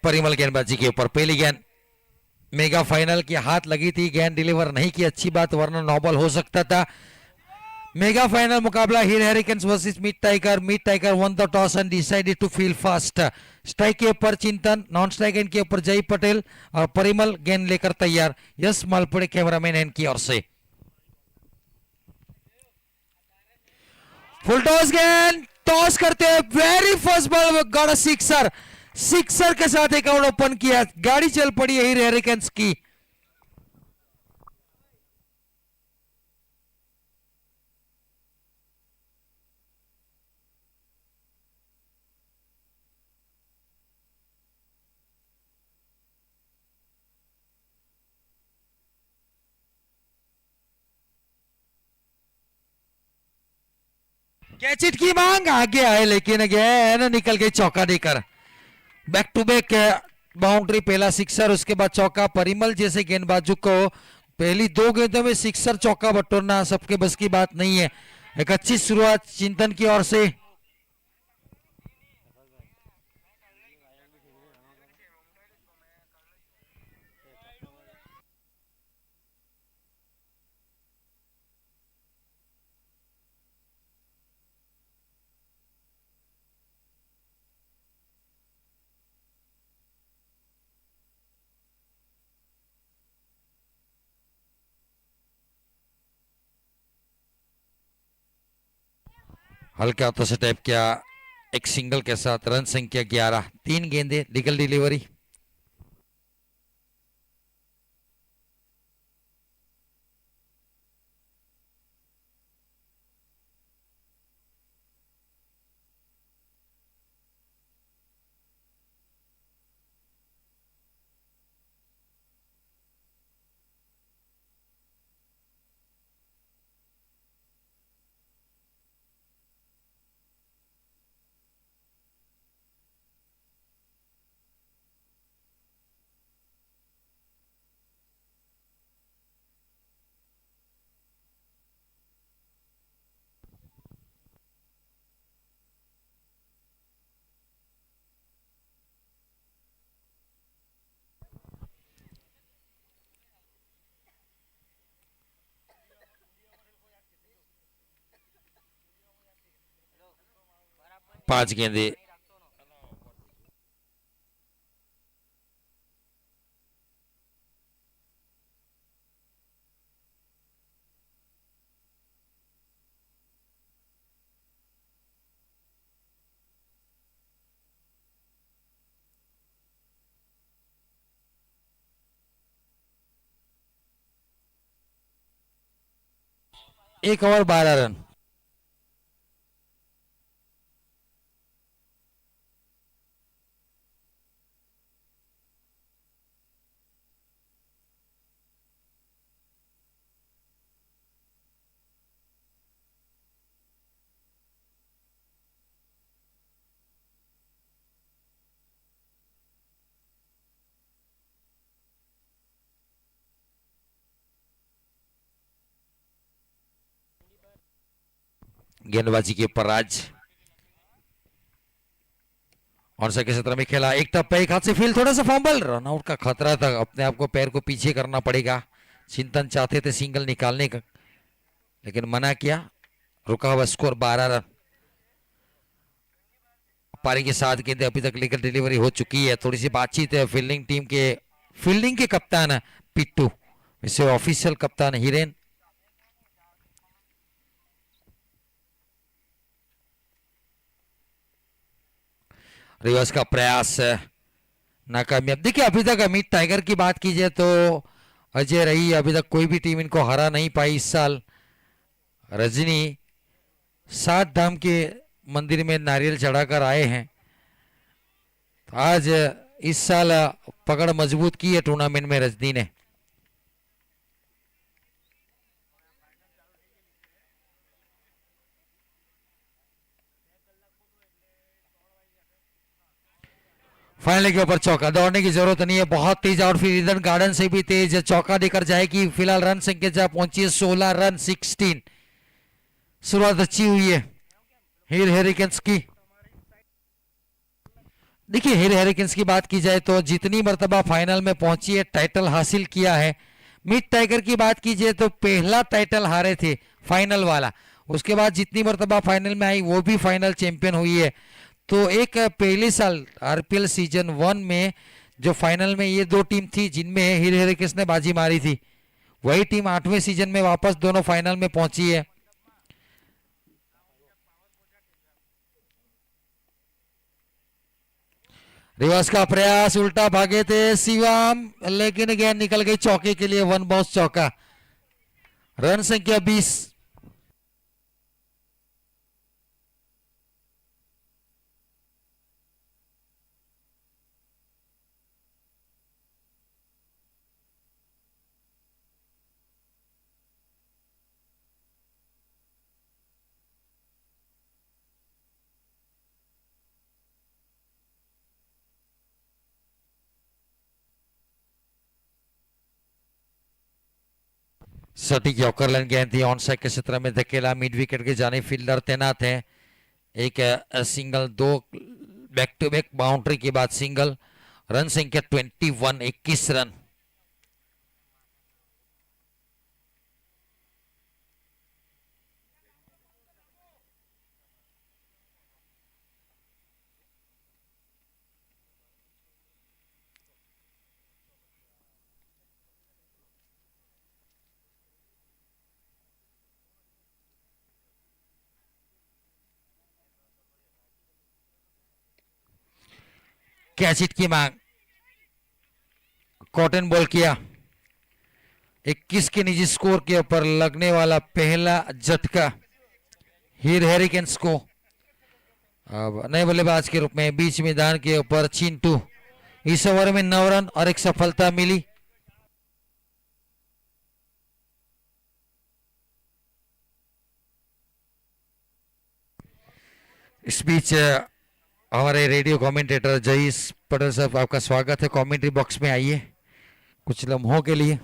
परिमल गेंदबाजी के ऊपर पहली गेंद मेगा फाइनल की हाथ लगी थी, गेंद डिलीवर नहीं की, अच्छी बात, वरना नॉबल हो सकता था। मेगा फाइनल मुकाबला Heer hurricanes versus mid tiger. Mid tiger won the toss and decided to field first. Strike के ऊपर चिंतन, नॉन स्ट्राइक एंड के ऊपर जय पटेल और परिमल गेंद लेकर तैयार। यस मालपुड़े कैमरामैन एंड की ओर से फुल टॉस गेंद टॉस करते हैं, very first ball got a sixer. Sixer के साथ एक आउट ओपन किया, गाड़ी चल पड़ी है हीर हेरिकेन्स की। कैचिट की मांग आगे आए, लेकिन अगेन निकल गई चौका देकर। बैक टू बैक बाउंड्री, पहला सिक्सर, उसके बाद चौका। परिमल जैसे गेंदबाजों को पहली दो गेंदों में सिक्सर चौका बटोरना सबके बस की बात नहीं है। एक अच्छी शुरुआत चिंतन की ओर से। हल्के हाथों से टैप किया, एक सिंगल के साथ रन संख्या 11, 3 गेंदे, लीगल डिलीवरी। पांच गेंदे, एक ओवर 12 रन। गेंदबाजी के ऊपर राज और सके क्षेत्र में खेला, एक टप्पा, एक हाथ से फील्ड, थोड़ा सा फंबल, रनआउट का खतरा था, अपने आप को पैर को पीछे करना पड़ेगा। चिंतन चाहते थे सिंगल निकालने का, लेकिन मना किया। रुका हुआ स्कोर 12 रन। पारी के 7 गेंदे अभी तक लीगल डिलीवरी हो चुकी है। थोड़ी सी बातचीत है फील्डिंग टीम के, फील्डिंग के कप्तान पिट्टू, इसे ऑफिशियल कप्तान हिरेन। रिवर्स का प्रयास नाकामयाब। देखिए अभी तक मिड टाइगर की बात कीजिए तो अजय रही, अभी तक कोई भी टीम इनको हरा नहीं पाई इस साल। रजनी 7 धाम के मंदिर में नारियल चढ़ाकर आए हैं, तो आज इस साल पकड़ मजबूत की है टूर्नामेंट में रजनी ने। फाइनल के ऊपर चौका, दौड़ने की जरूरत नहीं है, बहुत तेज और फिर ईडन गार्डन से भी तेज चौका देकर जाएगी। फिलहाल रन संख्या जहां पहुंची है 16 रन 16। शुरुआत अच्छी हुई है हीर हेरिकेन्स की। देखिए हीर हेरिकेन्स की बात की जाए तो जितनी मर्तबा फाइनल में पहुंची है, टाइटल हासिल किया है। मिड टाइगर की बात कीजिए तो पहला टाइटल हारे थे, फाइनल वाला। उसके बाद जितनी मर्तबा फाइनल में आई वो भी फाइनल चैंपियन हुई है। तो एक पहले साल आरपीएल सीजन 1 में जो फाइनल में ये दो टीम थी जिनमें हीर हेरिकेन्स ने बाजी मारी थी, वही टीम 8वें सीजन में वापस दोनों फाइनल में पहुंची है। रिवर्स का प्रयास, उल्टा भागे थे शिवम, लेकिन गेंद निकल गई चौके के लिए, वन बाउंस चौका। रन संख्या 20। सटीक यॉर्कर लाइन गेंद थी, ऑन साइड के क्षेत्र में धकेला, मिड विकेट के जाने फील्डर तैनात है। एक सिंगल, दो बैक टू बैक बाउंड्री के बाद सिंगल। रन संख्या 21, 21 रन। कैच हिट की मांग, कॉटन बॉल किया। 21 के निजी स्कोर के ऊपर लगने वाला पहला झटका हीर हेरिकेन्स को। अब नए बल्लेबाज के रूप में बीच मैदान के ऊपर चिंटू। इस ओवर में 9 रन और एक सफलता मिली। इस बीच हमारे रेडियो कमेंटेटर जयीश पटेल साहब, आपका स्वागत है। कमेंट्री बॉक्स में आइए कुछ लम्हों के लिए।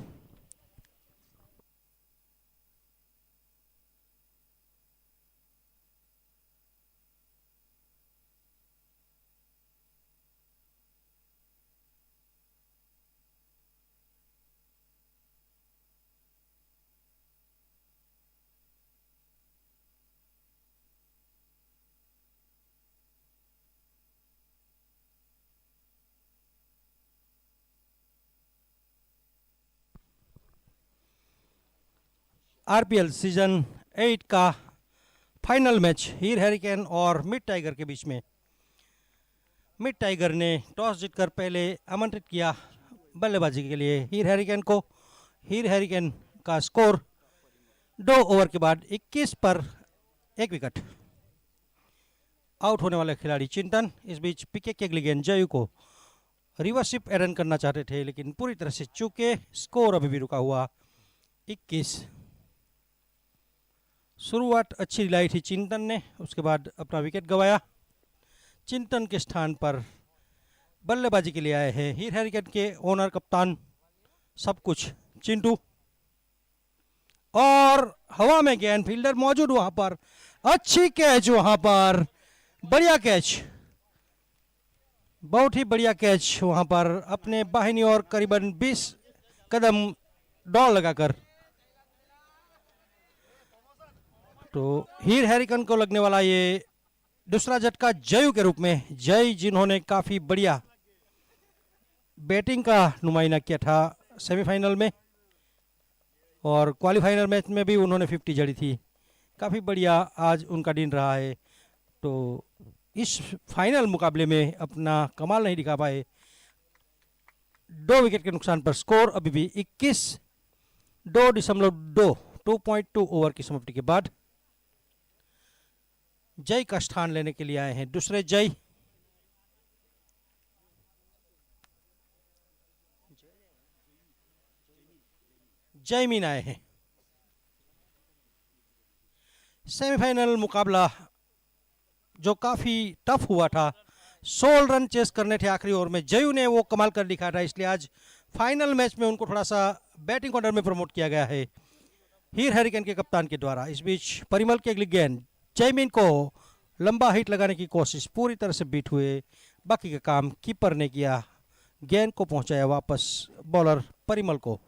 आरपीएल सीजन 8 का फाइनल मैच हीर हेरिकेन और मिड टाइगर के बीच में। मिड टाइगर ने टॉस जीतकर पहले आमंत्रित किया बल्लेबाजी के लिए हीर हेरिकेन को। हीर हेरिकेन का स्कोर 2 ओवर के बाद 21 पर 1 विकेट। आउट होने वाले खिलाड़ी चिंतन। इस बीच पीके के अगली गेंद जयू को रिवर्सिप एरन करना चाहते थे लेकिन पूरी तरह से चूके। स्कोर अभी भी रुका हुआ 21। शुरुआत अच्छी दिलाई थी चिंतन ने, उसके बाद अपना विकेट गंवाया। चिंतन के स्थान पर बल्लेबाजी के लिए आए हैं हीर हेरिकेन के ओनर कप्तान सब कुछ चिंटू। और हवा में गेंद, फील्डर मौजूद वहां पर। अच्छी कैच वहां पर, बढ़िया कैच, बहुत ही बढ़िया कैच वहां पर। अपने बाहिनी और करीबन 20 कदम दौड़ लगाकर तो हीर हेरिकेन को लगने वाला ये दूसरा झटका जयू के रूप में। जय जिन्होंने काफी बढ़िया बैटिंग का नुमाइना किया था सेमीफाइनल में और क्वालिफाइनल मैच में भी उन्होंने 50 जड़ी थी। काफी बढ़िया आज उनका दिन रहा है। तो इस फाइनल मुकाबले में अपना कमाल नहीं दिखा पाए। 2 विकेट के नुकसान पर स्कोर अभी भी 21। 2.2 ओवर की समाप्ति के बाद जय का स्थान लेने के लिए आए हैं दूसरे जय। जयमीन आए हैं। सेमीफाइनल मुकाबला जो काफी टफ हुआ था, 16 रन चेस करने थे आखिरी ओवर में। जयू ने वो कमाल कर दिखा था, इसलिए आज फाइनल मैच में उनको थोड़ा सा बैटिंग ऑर्डर में प्रमोट किया गया है हीर हेरिकेन के कप्तान के द्वारा। इस बीच परिमल की अगली गेंद, जयमीन को लंबा हिट लगाने की कोशिश पूरी तरह से बीट हुए। बाकी का काम कीपर ने किया, गेंद को पहुंचाया वापस बॉलर परिमल को।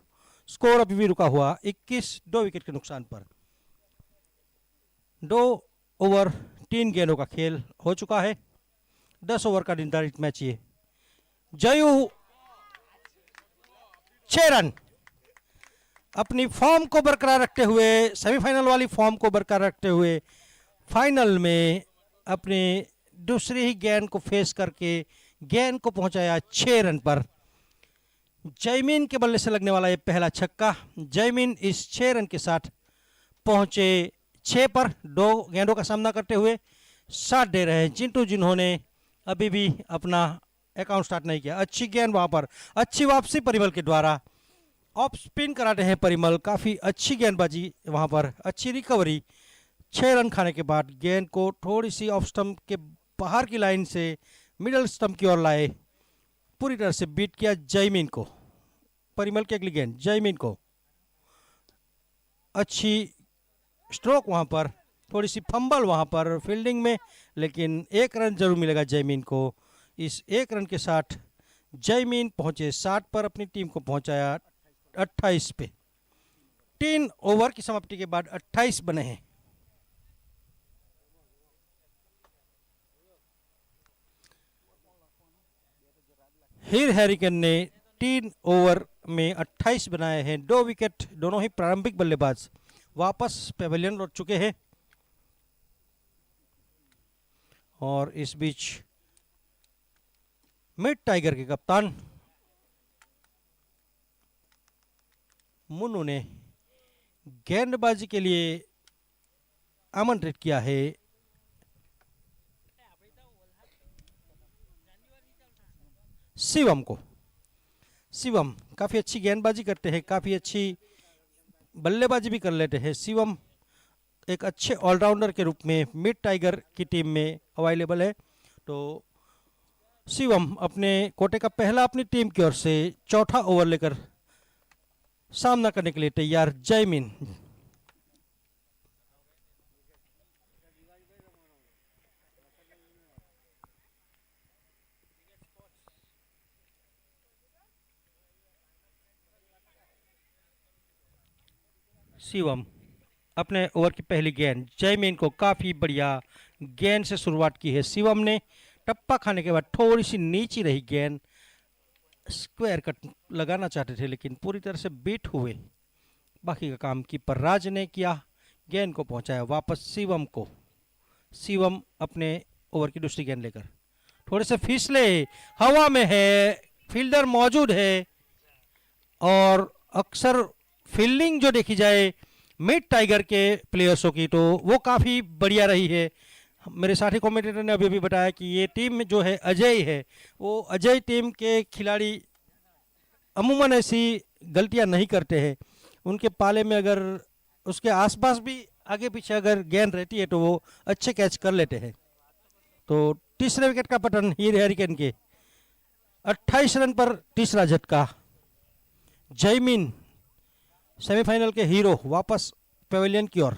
स्कोर अभी भी रुका हुआ 21, 2 विकेट के नुकसान पर। 2 ओवर 3 गेंदों का खेल हो चुका है। 10 ओवर का निर्धारित मैच ये। जयू 6 रन अपनी फॉर्म को बरकरार रखते हुए, सेमीफाइनल वाली फॉर्म को बरकरार रखते हुए फाइनल में अपने दूसरी ही गेंद को फेस करके गेंद को पहुंचाया 6 रन पर। जयमीन के बल्ले से लगने वाला ये पहला छक्का। जयमीन इस 6 रन के साथ पहुंचे 6 पर, 2 गेंदों का सामना करते हुए साथ दे रहे हैं चिंटू, जिन्होंने अभी भी अपना अकाउंट स्टार्ट नहीं किया। अच्छी गेंद वहां पर, अच्छी वापसी परिमल के द्वारा। ऑफ स्पिन कराते हैं परिमल, काफ़ी अच्छी गेंदबाजी वहां पर, अच्छी रिकवरी। 6 रन खाने के बाद गेंद को थोड़ी सी ऑफ स्टंप के बाहर की लाइन से मिडल स्टंप की ओर लाए, पूरी तरह से बीट किया जयमीन को। परिमल की अगली गेंद जयमीन को, अच्छी स्ट्रोक वहां पर, थोड़ी सी फंबल वहां पर फील्डिंग में, लेकिन 1 रन जरूर मिलेगा जयमीन को। इस 1 रन के साथ जयमीन पहुंचे 60 पर, अपनी टीम को पहुंचाया 28 पे। 3 ओवर की समाप्ति के बाद 28 बने हैं। हीर हैरिकन ने 3 ओवर में 28 बनाए हैं, 2 विकेट। दोनों ही प्रारंभिक बल्लेबाज वापस पेवेलियन लौट चुके हैं। और इस बीच मिड टाइगर के कप्तान मुन्नू ने गेंदबाजी के लिए आमंत्रित किया है शिवम को। शिवम काफ़ी अच्छी गेंदबाजी करते हैं, काफ़ी अच्छी बल्लेबाजी भी कर लेते हैं। शिवम एक अच्छे ऑलराउंडर के रूप में मिड टाइगर की टीम में अवेलेबल है। तो शिवम अपने कोटे का पहला अपनी टीम की ओर से चौथा ओवर लेकर सामना करने के लिए तैयार। जयमीन शिवम अपने ओवर की पहली गेंद, जयमीन को काफ़ी बढ़िया गेंद से शुरुआत की है शिवम ने। टप्पा खाने के बाद थोड़ी सी नीची रही गेंद, स्क्वायर कट लगाना चाहते थे लेकिन पूरी तरह से बीट हुए। बाकी का काम कीपर राज ने किया, गेंद को पहुंचाया वापस शिवम को। शिवम अपने ओवर की दूसरी गेंद लेकर थोड़े से फिसले, हवा में है, फील्डर मौजूद है। और अक्सर फील्डिंग जो देखी जाए मिड टाइगर के प्लेयर्सों की, तो वो काफ़ी बढ़िया रही है। मेरे साथी कमेंटेटर ने अभी भी बताया कि ये टीम जो है अजय है, वो अजय टीम के खिलाड़ी अमूमन ऐसी गलतियां नहीं करते हैं। उनके पाले में अगर उसके आसपास भी आगे पीछे अगर गेंद रहती है तो वो अच्छे कैच कर लेते हैं। तो तीसरे विकेट का पतन हीर हैरिकन के। 28 रन पर तीसरा झटका। जयमीन सेमीफाइनल के हीरो वापस पेवेलियन की ओर।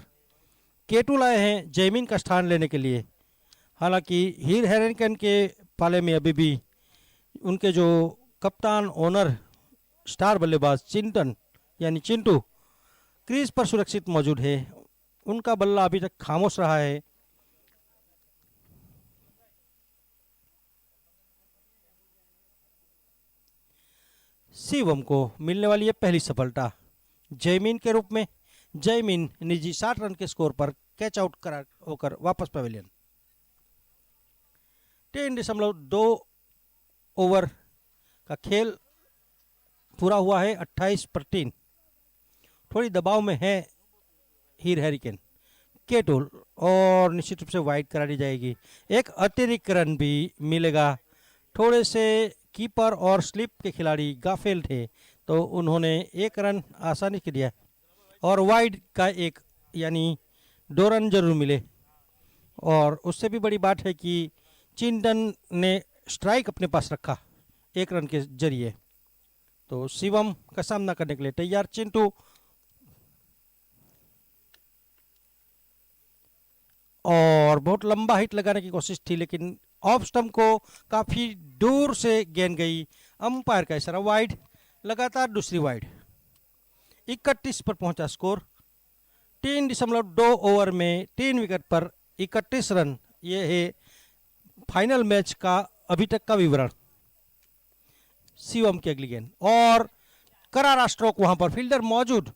केटू लाए हैं जयमीन का स्थान लेने के लिए। हालांकि हीर हैरिकन के पाले में अभी भी उनके जो कप्तान, ओनर, स्टार बल्लेबाज चिंटन यानी चिंटू क्रीज पर सुरक्षित मौजूद है। उनका बल्ला अभी तक खामोश रहा है। शिवम को मिलने वाली है पहली सफलता जयमीन के रूप में। जयमीन निजी 60 रन के स्कोर पर कैच आउट करा होकर वापस पवेलियन। 3.2 ओवर का खेल पूरा हुआ है। 28 पर 3। थोड़ी दबाव में है हीर हैरिकन। केटुल और निश्चित रूप से वाइड करा दी जाएगी। एक अतिरिक्त रन भी मिलेगा। थोड़े से कीपर और स्लिप के खिलाड़ी गाफिल थे तो उन्होंने 1 रन आसानी से दिया और वाइड का 1 यानी 2 रन जरूर मिले। और उससे भी बड़ी बात है कि चिंटन ने स्ट्राइक अपने पास रखा 1 रन के जरिए। तो शिवम का सामना करने के लिए तैयार चिंटू। और बहुत लंबा हिट लगाने की कोशिश थी लेकिन ऑफ स्टंप को काफी दूर से गेंद गई। अंपायर का इशारा वाइड, लगातार दूसरी वाइड। 31 पर पहुंचा स्कोर। 3.2 ओवर में 3 विकेट पर 31 रन। ये है फाइनल मैच का अभी तक का विवरण। शिवम की अगली गेंद और करारा स्ट्रोक, वहां पर फील्डर मौजूद,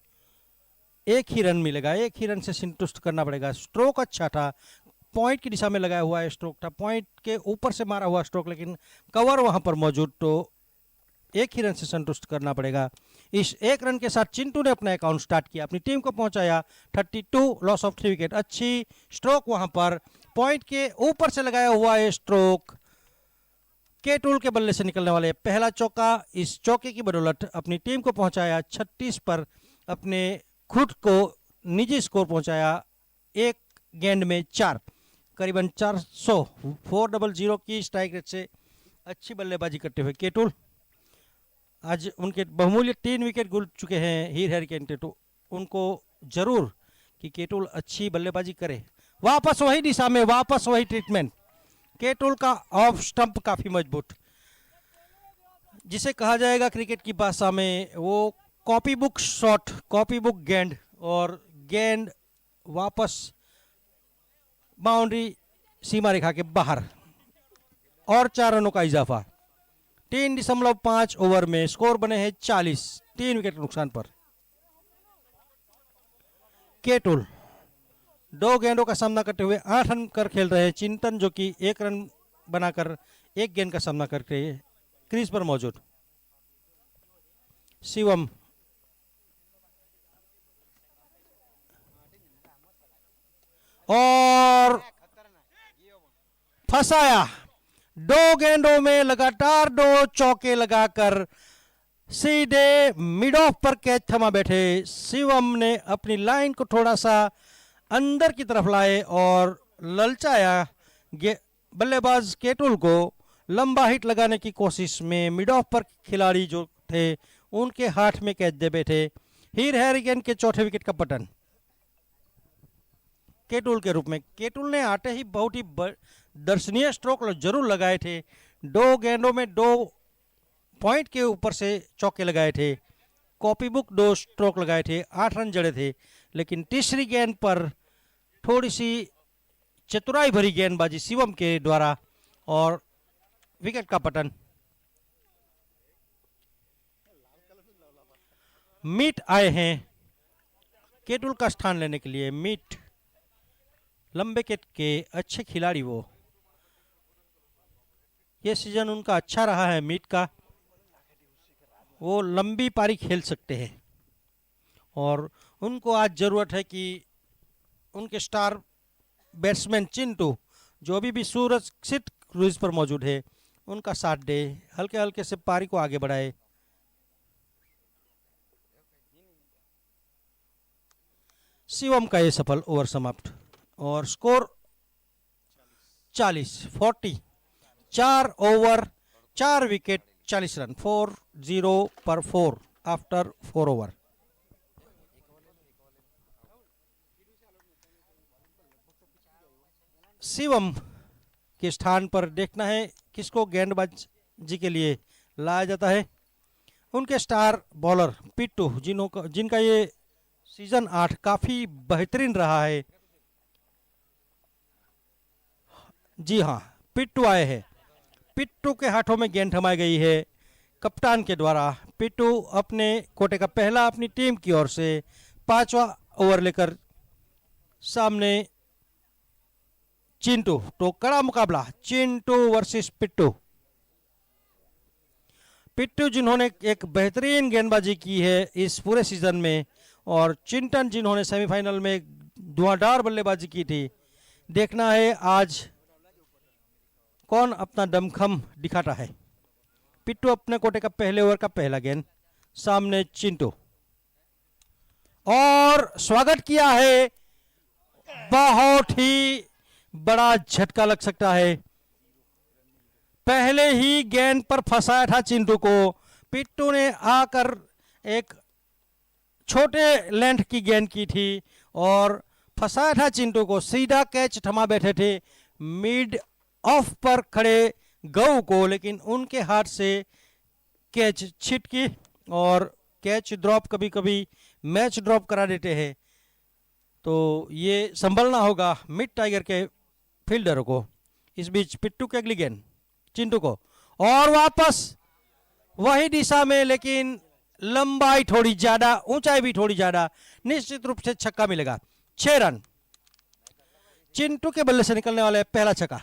एक ही रन मिलेगा, एक ही रन से संतुष्ट करना पड़ेगा। स्ट्रोक अच्छा था, पॉइंट की दिशा में लगाया हुआ स्ट्रोक था, पॉइंट के ऊपर से मारा हुआ स्ट्रोक, लेकिन कवर वहां पर मौजूद, तो एक ही रन से संतुष्ट करना पड़ेगा। इस एक रन के साथ चिंटू ने अपना अकाउंट स्टार्ट किया, अपनी टीम को पहुंचाया 32, लॉस ऑफ 3 विकेट। अच्छी स्ट्रोक वहां पर, पॉइंट के ऊपर से लगाया हुआ है स्ट्रोक। केटुल के बल्ले से निकलने वाले पहला चौका, इस चौके की बदौलत अपनी टीम को पहुंचाया 36 पर, अपने खुद को निजी स्कोर पहुंचाया एक गेंद में 4, करीबन 400, 400 की स्ट्राइक रेट से अच्छी बल्लेबाजी करते हुए केटुल। आज उनके बहुमूल्य 3 विकेट गुल चुके हैं हीर हैरिकेन टेटू। उनको जरूर कि केटुल अच्छी बल्लेबाजी करे। वापस वही दिशा में, वापस वही ट्रीटमेंट। केटुल का ऑफ स्टंप काफी मजबूत, जिसे कहा जाएगा क्रिकेट की भाषा में वो copy book shot, copy book गेंद, और गेंद वापस बाउंड्री सीमा रेखा के बाहर, और 4 रनों का इजाफा। 3.5 ओवर में स्कोर बने हैं 40, 3 विकेट के नुकसान पर। केटुल 2 गेंदों का सामना करते हुए 8 रन कर खेल रहे हैं। चिंतन जो कि 1 रन बनाकर 1 गेंद का सामना करके क्रीज पर मौजूद। शिवम और फंसाया। 2 गेंदों में लगातार 2 चौके लगाकर सीधे मिड ऑफ पर कैच थमा बैठे। शिवम ने अपनी लाइन को थोड़ा सा अंदर की तरफ लाए और ललचाया बल्लेबाज केटुल को। लंबा हिट लगाने की कोशिश में मिड ऑफ पर खिलाड़ी जो थे उनके हाथ में कैच दे बैठे। हीर हैरिकेन के चौथे विकेट का पतन केटुल के रूप में। केटुल ने आते ही बहुत ही दर्शनीय स्ट्रोक जरूर लगाए थे। 2 गेंदों में 2 पॉइंट के ऊपर से चौके लगाए थे। कॉपी बुक 2 स्ट्रोक लगाए थे, 8 रन जड़े थे। लेकिन तीसरी गेंद पर थोड़ी सी चतुराई भरी गेंदबाजी शिवम के द्वारा और विकेट का पतन। मीट आए हैं केटुल का स्थान लेने के लिए। मीट लंबे केट के अच्छे खिलाड़ी, वो ये सीजन उनका अच्छा रहा है। मीट का वो लंबी पारी खेल सकते हैं और उनको आज जरूरत है कि उनके स्टार बैट्समैन चिंटू जो अभी भी सुरक्षित क्रूज पर मौजूद है उनका साथ दे, हल्के हल्के से पारी को आगे बढ़ाए। शिवम का ये सफल ओवर समाप्त और स्कोर 40 4 ओवर 4 विकेट 40 रन, 4-0 पर 4 आफ्टर 4 ओवर। शिवम के स्थान पर देखना है किसको गेंदबाजी के लिए लाया जाता है। उनके स्टार बॉलर पिट्टू जिनका ये सीजन 8 काफी बेहतरीन रहा है। जी हाँ, पिट्टू आए हैं। पिट्टू के हाथों में गेंद थमाई गई है कप्तान के द्वारा। पिट्टू अपने कोटे का पहला अपनी टीम की ओर से 5वां ओवर लेकर सामने चिंटू। तो कड़ा मुकाबला चिंटू वर्सेस पिट्टू। पिट्टू जिन्होंने एक बेहतरीन गेंदबाजी की है इस पूरे सीजन में, और चिंटन जिन्होंने सेमीफाइनल में धुआंधार बल्लेबाजी की थी। देखना है आज कौन अपना दमखम दिखाता है। पिट्टू अपने कोटे का पहले ओवर का पहला गेंद, सामने चिंटू, और स्वागत किया है। बहुत ही बड़ा झटका लग सकता है। पहले ही गेंद पर फंसाया था चिंटू को। पिट्टू ने आकर एक छोटे लेंथ की गेंद की थी और फंसाया था चिंटू को। सीधा कैच थमा बैठे थे मिड ऑफ पर खड़े गऊ को, लेकिन उनके हाथ से कैच छिटकी और कैच ड्रॉप कभी कभी मैच ड्रॉप करा देते हैं। तो ये संभलना होगा मिड टाइगर के फील्डरों को। इस बीच पिट्टू की अगली गेंद चिंटू को, और वापस वही दिशा में, लेकिन लंबाई थोड़ी ज्यादा, ऊंचाई भी थोड़ी ज्यादा, निश्चित रूप से छक्का मिलेगा। 6 रन चिंटू के बल्ले से निकलने वाले पहला छक्का।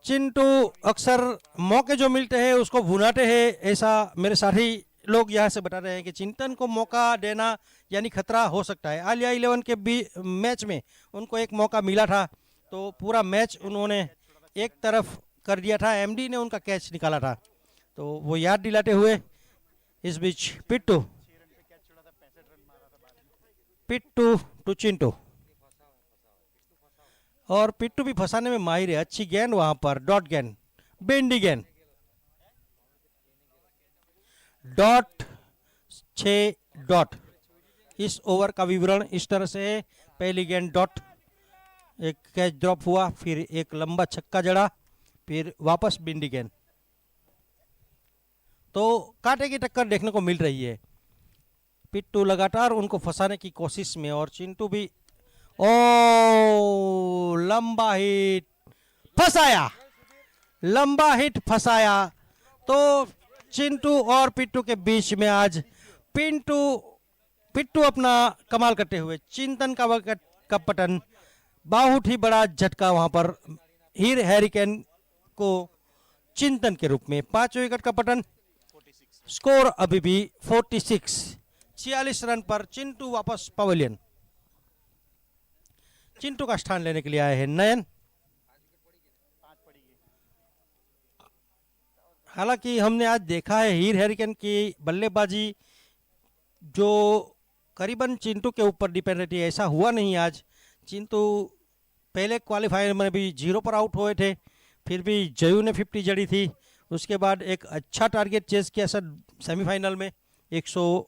चिंटू अक्सर मौके जो मिलते हैं उसको भुनाते हैं, ऐसा मेरे साथी लोग यहाँ से बता रहे हैं कि चिंतन को मौका देना यानी खतरा हो सकता है। आलिया 11 के भी मैच में उनको एक मौका मिला था, तो पूरा मैच उन्होंने एक तरफ कर दिया था, एमडी ने उनका कैच निकाला था, तो वो याद दिलाते हुए इस बीच पिट्टू टू चिंटू, और पिट्टू भी फंसाने में माहिर है। अच्छी गेंद वहां पर, डॉट गेंद, बेंडी गेंद, डॉट 6 डॉट। इस ओवर का विवरण इस तरह से है। पहली गेंद डॉट, एक कैच ड्रॉप हुआ, फिर एक लंबा छक्का जड़ा, फिर वापस बेंडी गेंद। तो कांटे की टक्कर देखने को मिल रही है। पिट्टू लगातार उनको फंसाने की कोशिश में, और चिंटू भी, ओ लंबा हिट फंसाया, लंबा हिट फंसाया। तो चिंटू और पिट्टू के बीच में आज पिट्टू अपना कमाल करते हुए चिंतन का विकेट का पतन, बहुत ही बड़ा झटका वहां पर हीर हैरिकेन को चिंतन के रूप में। 5 विकेट का पतन, स्कोर अभी भी 46 रन पर चिंटू वापस पवेलियन। चिंटू का स्थान लेने के लिए आए हैं नयन। हालांकि हमने आज देखा है हीर हैरिकेन की बल्लेबाजी जो करीबन चिंटू के ऊपर डिपेंड रहती है, ऐसा हुआ नहीं आज। चिंटू पहले क्वालिफायर में भी 0 पर आउट हुए थे, फिर भी जयू ने 50 जड़ी थी, उसके बाद एक अच्छा टारगेट चेस किया सर सेमीफाइनल में 100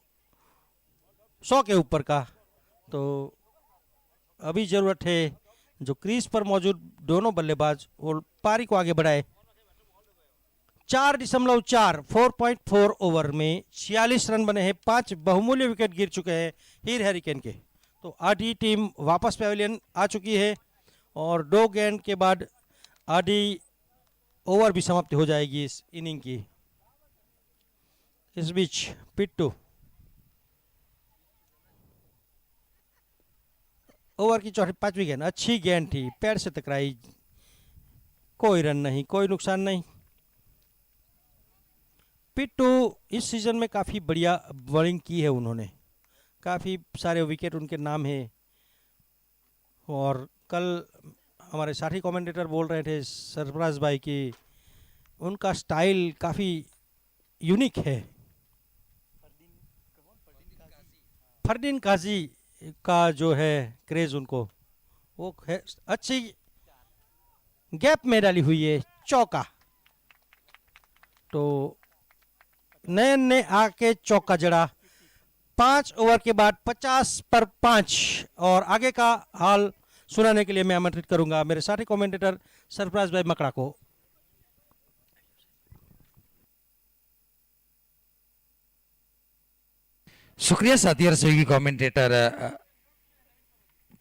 के ऊपर का। तो अभी ज़रूरत है जो क्रीज पर मौजूद दोनों बल्लेबाज और पारी को आगे बढ़ाए। 4.4 ओवर में 46 रन बने हैं, 5 बहुमूल्य विकेट गिर चुके हैं हीर हैरिकेन के। तो आधी टीम वापस पवेलियन आ चुकी है, और 2 गेंद के बाद आधी ओवर भी समाप्ति हो जाएगी इस इनिंग की। इस बीच पिट्टू ओवर की 5वीं गेंद, अच्छी गेंद थी, पैर से टकराई, कोई रन नहीं, कोई नुकसान नहीं। पिट्टू इस सीजन में काफ़ी बढ़िया बॉलिंग की है उन्होंने, काफ़ी सारे विकेट उनके नाम है। और कल हमारे साथी कमेंटेटर बोल रहे थे सरफराज भाई की उनका स्टाइल काफ़ी यूनिक है। फरदीन काजी का जो है क्रेज उनको, वो है, अच्छी गैप में डाली हुई है, चौका। तो नयन ने आके चौका जड़ा। 5 ओवर के बाद 50 पर 5, और आगे का हाल सुनाने के लिए मैं आमंत्रित करूंगा मेरे साथी कमेंटेटर सरफराज भाई मकड़ा को। शुक्रिया साथी सभी कमेंटेटर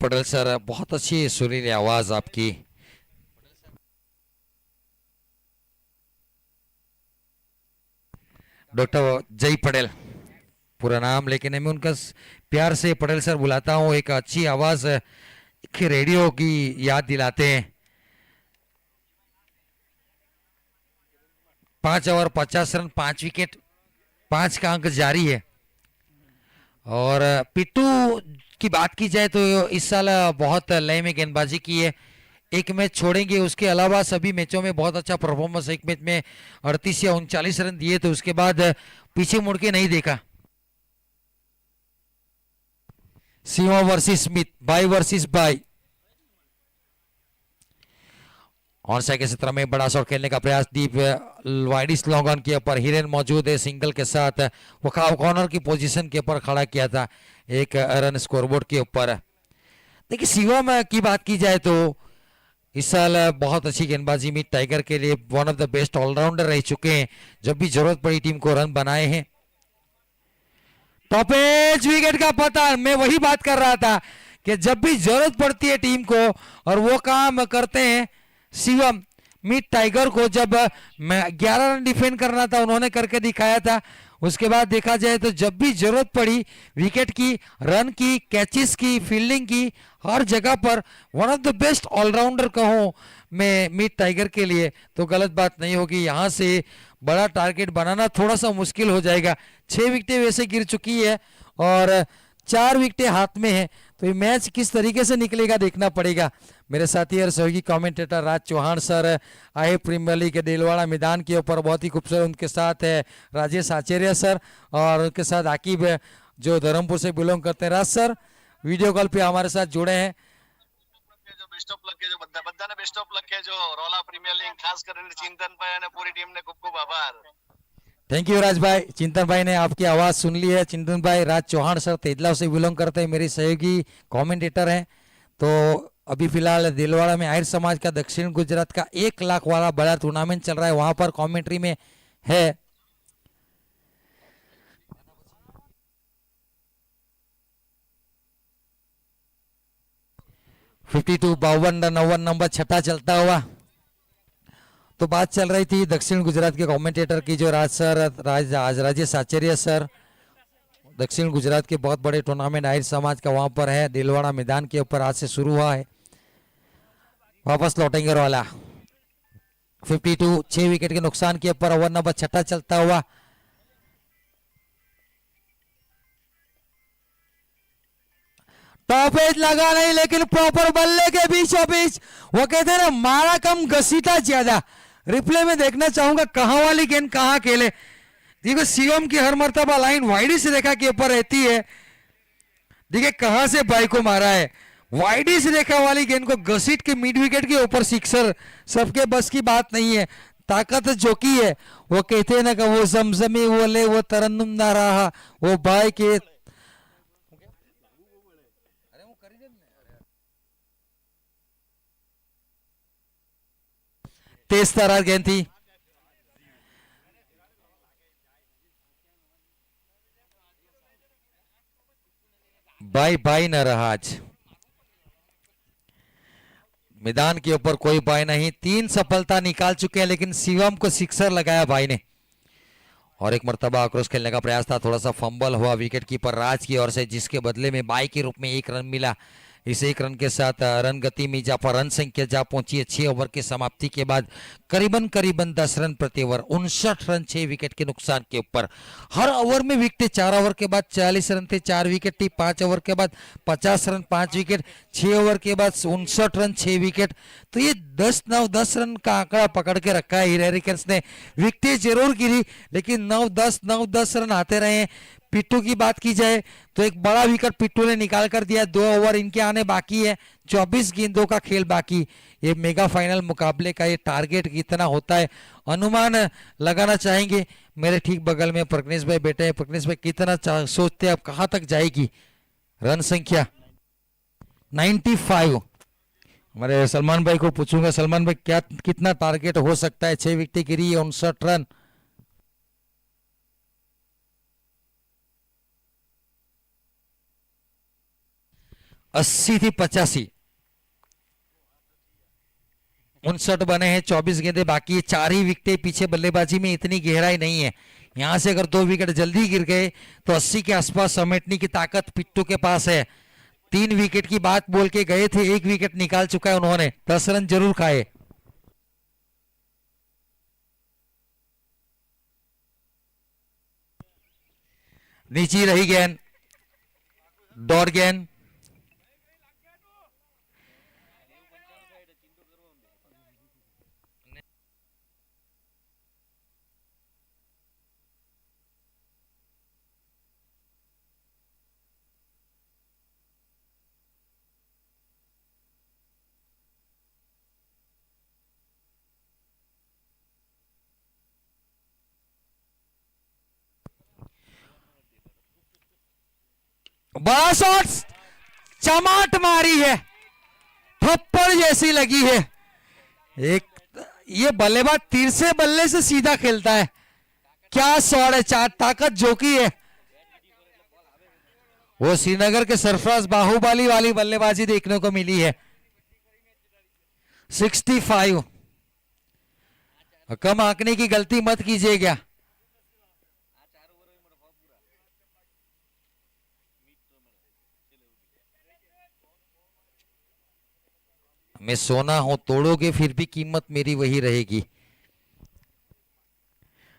पटेल सर, बहुत अच्छी सुरीली आवाज आपकी। डॉक्टर जय पटेल पूरा नाम, लेकिन मैं उनका प्यार से पटेल सर बुलाता हूँ। एक अच्छी आवाज के रेडियो की याद दिलाते हैं। 5 ओवर 50 रन, 5 विकेट, 5 का अंक जारी है। और पिट्टू की बात की जाए तो इस साल बहुत लय में गेंदबाजी की है। एक मैच छोड़ेंगे, उसके अलावा सभी मैचों में बहुत अच्छा परफॉर्मेंस। एक मैच में 38 या 39 रन दिए, तो उसके बाद पीछे मुड़ के नहीं देखा। Singh versus Smith, by versus by. On side के क्षेत्र में बड़ा शॉट खेलने का प्रयास, डीप वाइडिस लॉन्ग ऑन के ऊपर हिरेन मौजूद है सिंगल के साथ। वो कॉर्नर की पोजीशन के ऊपर खड़ा किया था। एक रन स्कोरबोर्ड के ऊपर। देखिए शिवम की बात की जाए तो इस साल बहुत अच्छी गेंदबाजी में टाइगर के लिए one of the best allrounder रह चुके हैं, जब भी जरूरत पड़ी टीम को रन बनाए हैं। टॉप एज विकेट का पता, मैं वही बात कर रहा था कि जब भी जरूरत पड़ती है टीम को और वो काम करते हैं शिवम। मिड टाइगर को जब 11 रन डिफेंड करना था उन्होंने करके दिखाया था। उसके बाद देखा जाए तो जब भी जरूरत पड़ी विकेट की, रन की, कैचेस की, फील्डिंग की, हर जगह पर one of the best allrounder कहूं मैं मिड टाइगर के लिए तो गलत बात नहीं होगी। यहां से बड़ा टारगेट बनाना थोड़ा सा मुश्किल हो जाएगा। 6 विकेटें वैसे गिर चुकी है और 4 विकेटें हाथ में है, तो ये मैच किस तरीके से निकलेगा देखना पड़ेगा। मेरे साथी और सहयोगी कमेंटेटर राज चौहान सर आए प्रीमियर लीग के दिलवाड़ा मैदान के ऊपर, बहुत ही खूबसूरत। उनके साथ है राजेश आचार्य सर और उनके साथ आकिब जो धर्मपुर से बिलोंग करते हैं। राज सर वीडियो कॉल पे हमारे साथ जुड़े हैं। जो बेस्ट ऑफ लक के जो બધાને બેસ્ટ ઓફ લક કે જો રોલા પ્રીમિયર લીગ ખાસ કરીને ચિંતનભાઈ અને પૂરી ટીમને ખૂબ ખૂબ આભાર। थैंक यू राज भाई। चिंतन भाई ने आपकी आवाज सुन ली है। चिंतन भाई राज चौहान सर तेजलाव से बिलोंग करते हैं, मेरी सहयोगी कमेंटेटर हैं। तो अभी फिलहाल दिलवाड़ा में आहिर समाज का दक्षिण गुजरात का 1 लाख वाला बड़ा टूर्नामेंट चल रहा है, वहां पर कमेंट्री में है। फिफ्टी टू 52 नंबर छठा चलता हुआ। तो बात चल रही थी दक्षिण गुजरात के कमेंटेटर की, जो राजेश आचार्य सर दक्षिण गुजरात के बहुत बड़े टूर्नामेंट आहिर समाज का वहां पर है, दिलवाड़ा मैदान के ऊपर आज से शुरू हुआ है। वापस लौटेंगे वाला 52 6 विकेट के नुकसान के ऊपर ओवर नंबर छठा चलता हुआ। टॉप एज लगा नहीं लेकिन प्रॉपर बल्ले के बीचों बीच, वो कहते हैं ना मारा कम घसीटा ज्यादा। रिप्ले में देखना चाहूंगा कहां वाली गेंद कहां खेले। देखो शिवम की हर मर्तबा लाइन वाइडी से रेखा के ऊपर रहती है। देखिए कहां से बाई को मारा है, वाइडी से रेखा वाली गेंद को घसीट के मिड विकेट के ऊपर सिक्सर, सबके बस की बात नहीं है। ताकत जो की है, वो कहते हैं ना कि वो जमजमी वो ले वो तरन्नुम ना रहा, वो बाई के तेज तरार गेंद थी। बाई बाई न रहा आज मैदान के ऊपर, कोई बाई नहीं। 3 सफलता निकाल चुके हैं लेकिन शिवम को सिक्सर लगाया भाई ने। और एक मर्तबा आक्रोश खेलने का प्रयास था, थोड़ा सा फंबल हुआ विकेट कीपर राज की ओर से, जिसके बदले में बाई के रूप में 1 रन मिला। इस 1 रन के साथ रन गति में इजाफा, रन संख्या जा पहुंची है 6 ओवर की समाप्ति के बाद करीबन 10 रन प्रति ओवर, 59 रन 6 विकेट के नुकसान के ऊपर। हर ओवर में विकेट, 4 ओवर के बाद 40 रन थे, 4 विकेट थी, 5 ओवर के बाद 50 रन 5 विकेट, 6 ओवर के बाद 59 रन 6 विकेट। तो ये 10-9-10 रन का आंकड़ा पकड़ के रखा है हेरिकन्स ने। विकेटें जरूर गिरी लेकिन 9-10 रन आते रहे। पिट्टू की बात की जाए तो एक बड़ा विकेट पिट्टू ने निकाल कर दिया। 2 ओवर इनके आने बाकी है, 24 गेंदों का खेल बाकी। ये मेगा फाइनल मुकाबले का ये टारगेट कितना होता है अनुमान लगाना चाहेंगे। मेरे ठीक बगल में प्रज्ञेश भाई बैठे हैं। प्रज्ञेश भाई कितना सोचते हैं अब कहां तक जाएगी रन संख्या? 95। हमारे सलमान भाई को पूछूंगा, सलमान भाई क्या कितना टारगेट हो सकता है? 6 विकेट गिरी है, 59 रन। 80 थी 85, 59 बने हैं, 24 गेंदे बाकी है, 4 ही विकेट पीछे। बल्लेबाजी में इतनी गहराई नहीं है, यहां से अगर 2 विकेट जल्दी गिर गए तो 80 के आसपास समेटने की ताकत पिट्टू के पास है। 3 विकेट की बात बोल के गए थे, 1 विकेट निकाल चुका है उन्होंने, 10 रन जरूर खाए। नीचे रही गेंद, डॉट गेंद, बड़ा शॉट, चमाट मारी है, थप्पड़ जैसी लगी है। एक ये बल्लेबाज तिरछे बल्ले से सीधा खेलता है। क्या शॉट है, चार ताकत जोकी है। वो श्रीनगर के सरफराज बाहुबली वाली बल्लेबाजी देखने को मिली है। 65। कम आंकने की गलती मत कीजिएगा। मैं सोना हूं, तोड़ोगे फिर भी कीमत मेरी वही रहेगी।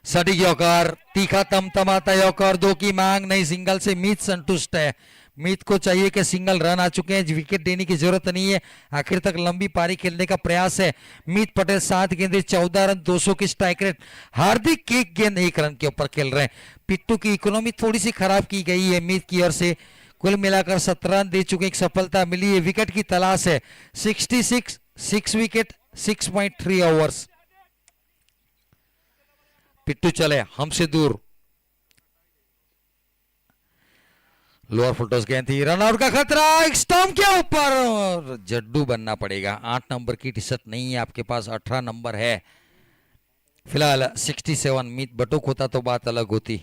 सटीक यौकार, तीखा तमतमाता यौकार, दो की मांग नहीं, सिंगल से मीत संतुष्ट है। मीत को चाहिए कि सिंगल रन आ चुके हैं, विकेट देने की जरूरत नहीं है। आखिर तक लंबी पारी खेलने का प्रयास है। मीत पटेल 7 गेंदें 14 रन, 200 की स्ट्राइक रेट। हार्दिक एक गेंद 1 रन के ऊपर खेल रहे हैं। पिट्टू की इकोनॉमी थोड़ी सी खराब की गई है मीत की ओर से। कुल मिलाकर 17 रन दे चुके, एक सफलता मिली है। विकेट की तलाश है। 66, 6 विकेट, 6.3 ओवर्स। पिट्टू चले हमसे दूर। लोअर फुलटॉस गेंद थी, रनआउट का खतरा, एक स्टंप के ऊपर। जड्डू बनना पड़ेगा। 8 नंबर की टी शर्ट नहीं है आपके पास, 18 नंबर है फिलहाल। 67। मीत बटुक होता तो बात अलग होती।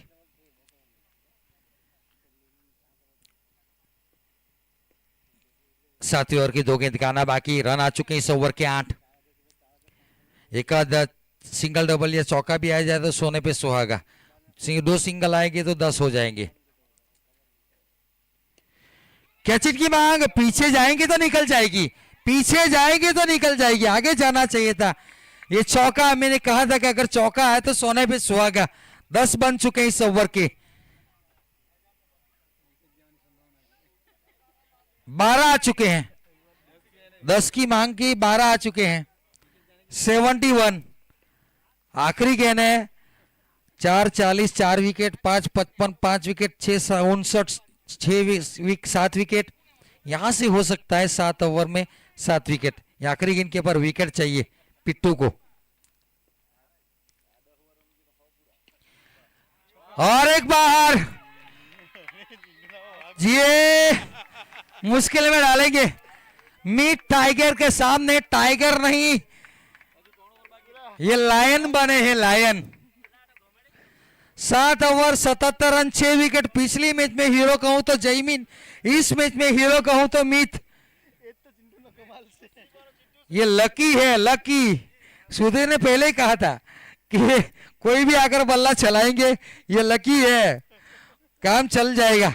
सातवीं ओवर की 2 गेंद का आना बाकी। रन आ चुके हैं इस ओवर के 8। एक आध सिंगल डबल या चौका भी आ जाए तो सोने पे सुहागा। 2 सिंगल आएंगे तो 10 हो जाएंगे। कैचिट की मांग, पीछे जाएंगे तो निकल जाएगी, पीछे जाएंगे तो निकल जाएगी, आगे जाना चाहिए था। ये चौका, मैंने कहा था कि अगर चौका है तो सोने पे सुहागा। 10 बन चुके हैं इस ओवर के। 12 आ चुके हैं। 10 की मांग की 12 आ चुके हैं। 71। आखिरी गेंद है। 4:40, 4 विकेट, 5:55, 5 विकेट, 6:59, 7 विकेट। यहां से हो सकता है 7 ओवर में 7 विकेट। आखिरी गेंद के ऊपर विकेट चाहिए पिट्टू को। और एक बाहर, ये मुश्किल में डालेंगे। मीट टाइगर के सामने टाइगर नहीं, ये लायन बने हैं, लायन। 7 over 77 run, 6 wicket. पिछली मैच में हीरो कहूं तो जयमीन, इस मैच में हीरो कहूं तो मीत। ये लकी है, लकी। सुधीर ने पहले ही कहा था कि कोई भी आकर बल्ला चलाएंगे, ये लकी है, काम चल जाएगा।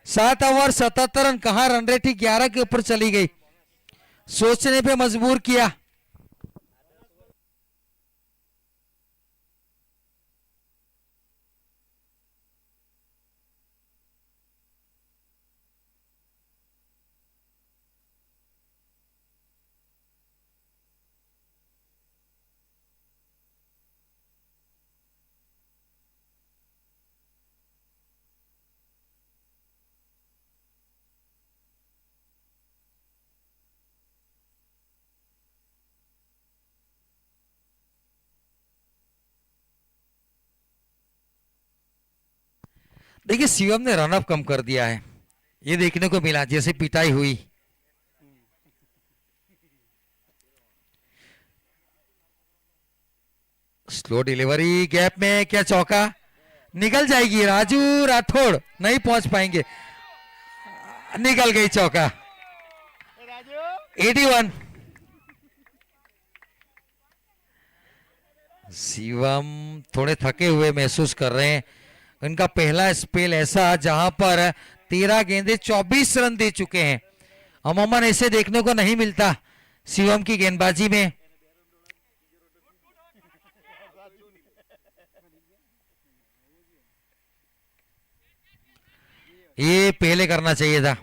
7 ओवर 77 रन, कहां रन रेट 11 के ऊपर चली गई, सोचने पे मजबूर किया। देखिए शिवम ने रन अप कम कर दिया है, ये देखने को मिला, जैसे पिटाई हुई। स्लो डिलीवरी, गैप में, क्या चौका निकल जाएगी। राजू राठौड़ नहीं पहुंच पाएंगे, निकल गई चौका। 81। शिवम थोड़े थके हुए महसूस कर रहे हैं। इनका पहला स्पेल ऐसा जहां पर 13 गेंदे 24 रन दे चुके हैं। अमूमन ऐसे देखने को नहीं मिलता शिवम की गेंदबाजी में। ये पहले करना चाहिए था,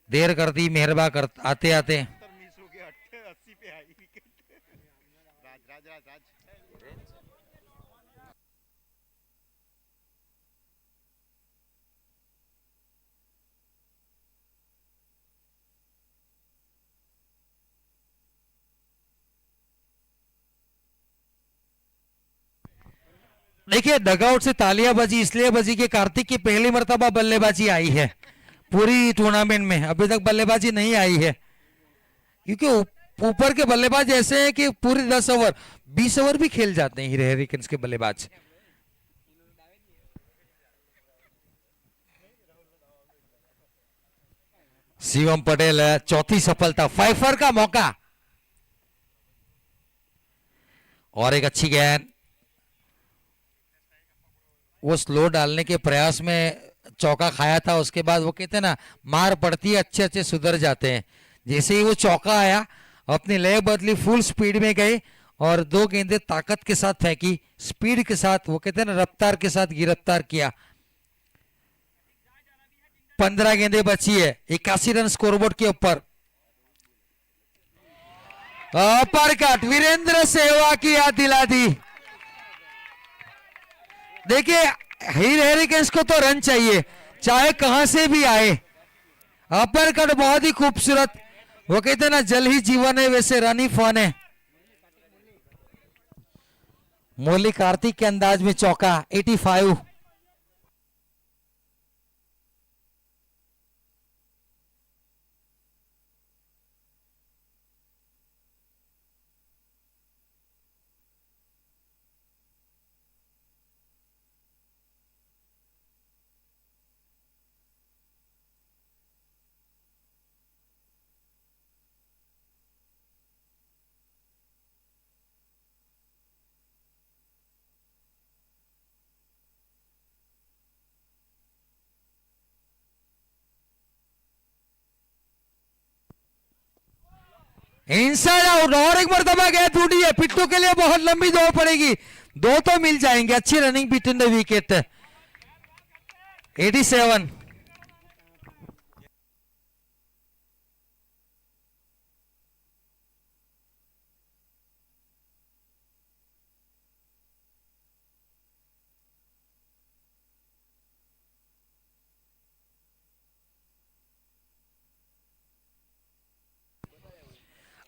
देर कर दी मेहरबा कर आते आते। देखिए डगआउट से तालियां बजी इसलिए बजी कि कार्तिक की पहली मर्तबा बल्लेबाजी आई है पूरी टूर्नामेंट में, अभी तक बल्लेबाजी नहीं आई है क्योंकि ऊपर के बल्लेबाज ऐसे हैं कि पूरे 10 ओवर 20 ओवर भी खेल जाते हैं हीरे हरिकेन्स के बल्लेबाज। शिवम पटेल चौथी सफलता, फाइफर का मौका और एक अच्छी गेंद, वो स्लो डालने के प्रयास में चौका खाया था, उसके बाद वो कहते हैं ना मार पड़ती है अच्छे अच्छे सुधर जाते हैं, जैसे ही वो चौका आया अपनी लय बदली, फुल स्पीड में गए और 2 गेंदें ताकत के साथ फेंकी, स्पीड के साथ, वो कहते हैं ना रफ्तार के साथ गिरफ्तार किया। 15 गेंदें बची है, 81 रन स्कोरबोर्ड के ऊपर। अपर कट, वीरेंद्र सहवाग की याद दिला दी। देखिए हीर हरिकेन्स को तो रन चाहिए चाहे कहां से भी आए, अपर कट बहुत ही खूबसूरत, वो कहते हैं ना जल ही जीवन है वैसे रन ही फन है। मुरली कार्तिक के अंदाज में चौका, 85। इनसाइड आउट, और एक मरतबा गया टूटी है, पिट्टू के लिए बहुत लंबी दौड़ पड़ेगी, 2 तो मिल जाएंगे, अच्छी रनिंग बिटवीन द विकेट। 87।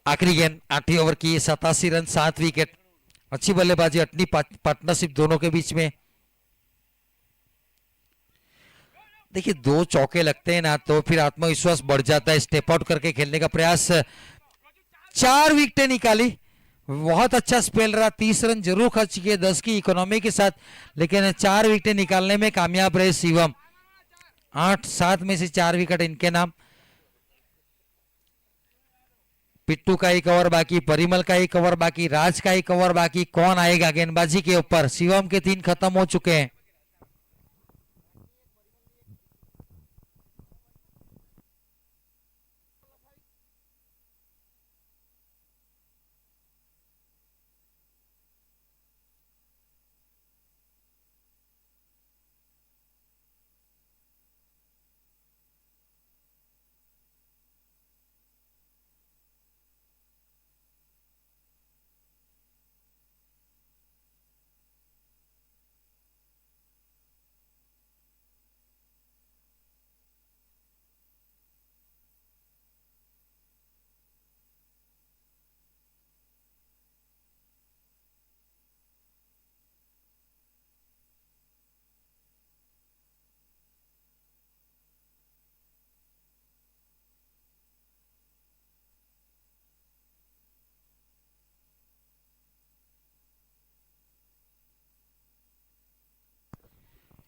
आखिरी गेंद 8 ओवर की, 87 रन 7 विकेट, अच्छी बल्लेबाजी, अपनी पार्टनरशिप दोनों के बीच में। देखिए 2 चौके लगते हैं ना तो फिर आत्मविश्वास बढ़ जाता है, स्टेप आउट करके खेलने का प्रयास। 4 विकेटें निकाली, बहुत अच्छा स्पेल रहा, 30 रन जरूर खर्च किए 10 की इकोनॉमी के साथ, लेकिन 4 विकेटें निकालने में कामयाब रहे शिवम। 8-7 में से 4 विकेट इनके नाम। पिट्टू का एक ओवर बाकी, परिमल का एक ओवर बाकी, राज का एक ओवर बाकी, कौन आएगा गेंदबाजी के ऊपर? शिवम के 3 खत्म हो चुके हैं।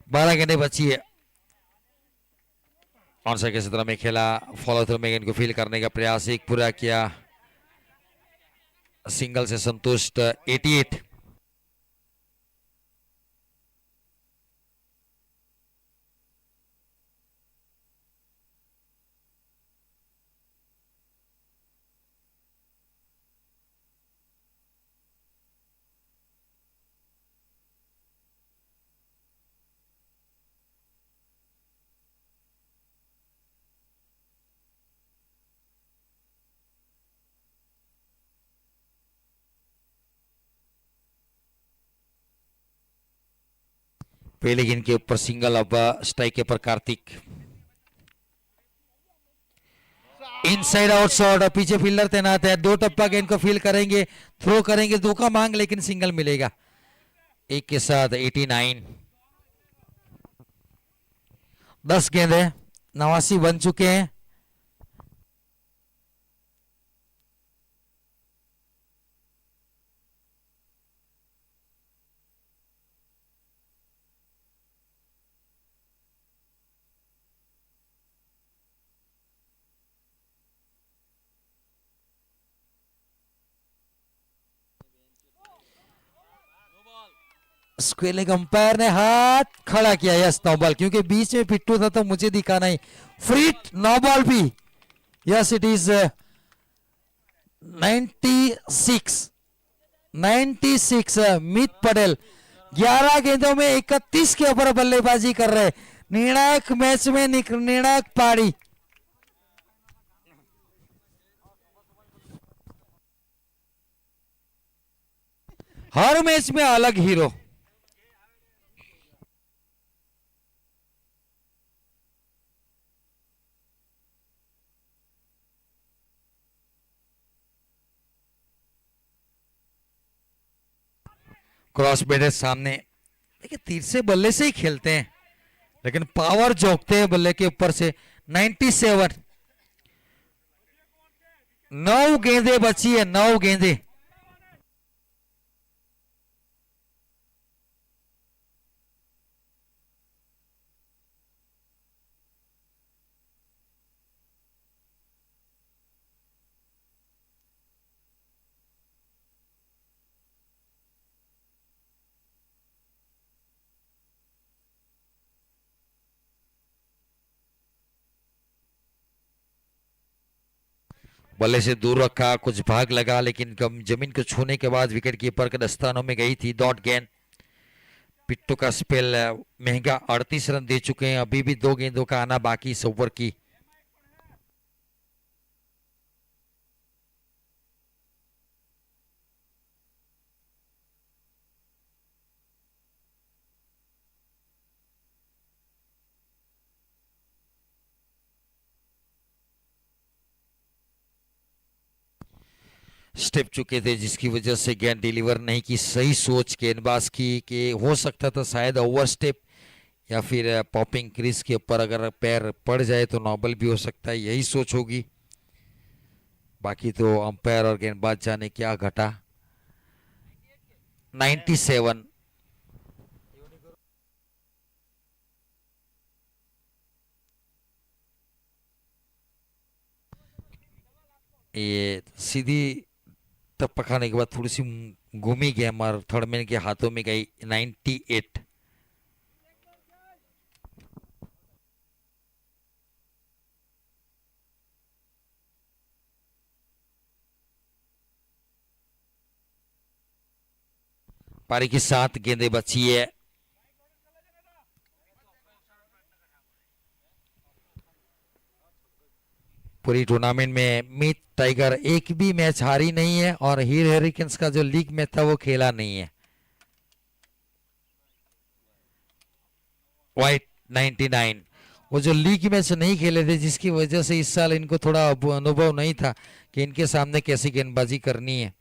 बारह गेंदें बची है। ऑन साइड के सत्रह में खेला, फॉलो थ्रू में गेंद को फील करने का प्रयास, एक पूरा किया, सिंगल से संतुष्ट। 88। पहले गेंद के ऊपर सिंगल, अब स्ट्राइक के पर कार्तिक। इनसाइड आउट शॉट, पीछे फील्डर तैनात है, 2 टप्पा गेंद को फील करेंगे, थ्रो करेंगे, 2 का मांग, लेकिन सिंगल मिलेगा। एक के साथ 89। 10 गेंदे 89 बन चुके हैं। स्क्वेलिंग अंपायर ने हाथ खड़ा किया, यस नो बॉल, क्योंकि बीच में पिट्टू था तो मुझे दिखा नहीं। फ्री नो बॉल भी, यस इट इज 96 मित पटेल 11 गेंदों में 31 के ऊपर बल्लेबाजी कर रहे, निर्णायक मैच में निर्णायक पारी। हर मैच में अलग हीरो। क्रॉस बेडर सामने, देखिए तीर से बल्ले से ही खेलते हैं लेकिन पावर जोकते हैं बल्ले के ऊपर से। 97, 9 गेंदे बची है, 9 गेंदे। बल्ले से दूर रखा, कुछ भाग लगा लेकिन कम जमीन को छूने के बाद विकेट कीपर के दस्तानों में गई थी। डॉट गेंद। पिट्टू का स्पेल महंगा, 38 रन दे चुके हैं, अभी भी 2 गेंदों का आना बाकी इस ओवर की। स्टेप चुके थे जिसकी वजह से गेंद डिलीवर नहीं की। सही सोच गेंदबाज की कि हो सकता था शायद ओवर स्टेप या फिर पॉपिंग क्रीज के ऊपर अगर पैर पड़ जाए तो नॉबल भी हो सकता है, यही सोच होगी। बाकी तो अंपायर और गेंदबाज जाने क्या घटा। 97। ये सीधी टप्पा खाने के बाद थोड़ी सी घूमी गेम और थर्ड मैन के हाथों में गई। 98। पारी की 7 गेंदें बची है। पूरी टूर्नामेंट में मित टाइगर एक भी मैच हारी नहीं है और हीर हेरिकेन्स का जो लीग मैच था वो खेला नहीं है। वाइट 99, वो जो लीग मैच नहीं खेले थे जिसकी वजह से इस साल इनको थोड़ा अनुभव नहीं था कि इनके सामने कैसी गेंदबाजी करनी है।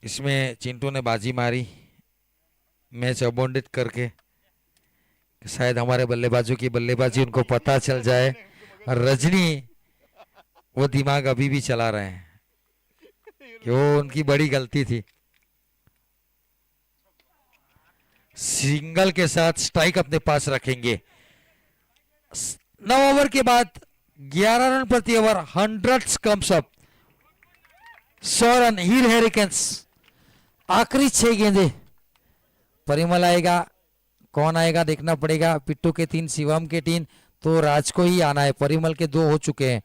इसमें चिंटू ने बाजी मारी मैच अबॉन्डेड करके, शायद हमारे बल्लेबाजों की बल्लेबाजी उनको पता चल जाए। और रजनी वो दिमाग अभी भी चला रहे हैं कि वो उनकी बड़ी गलती थी। सिंगल के साथ स्ट्राइक अपने पास रखेंगे। 9 ओवर के बाद 11 रन प्रति ओवर, 100 कम्स अप, 100 रन हीर हेरिकेन्स। आखिरी 6 गेंदे, परिमल आएगा, कौन आएगा देखना पड़ेगा। पिट्टू के 3, शिवम के 3, तो राज को ही आना है। परिमल के 2 हो चुके हैं।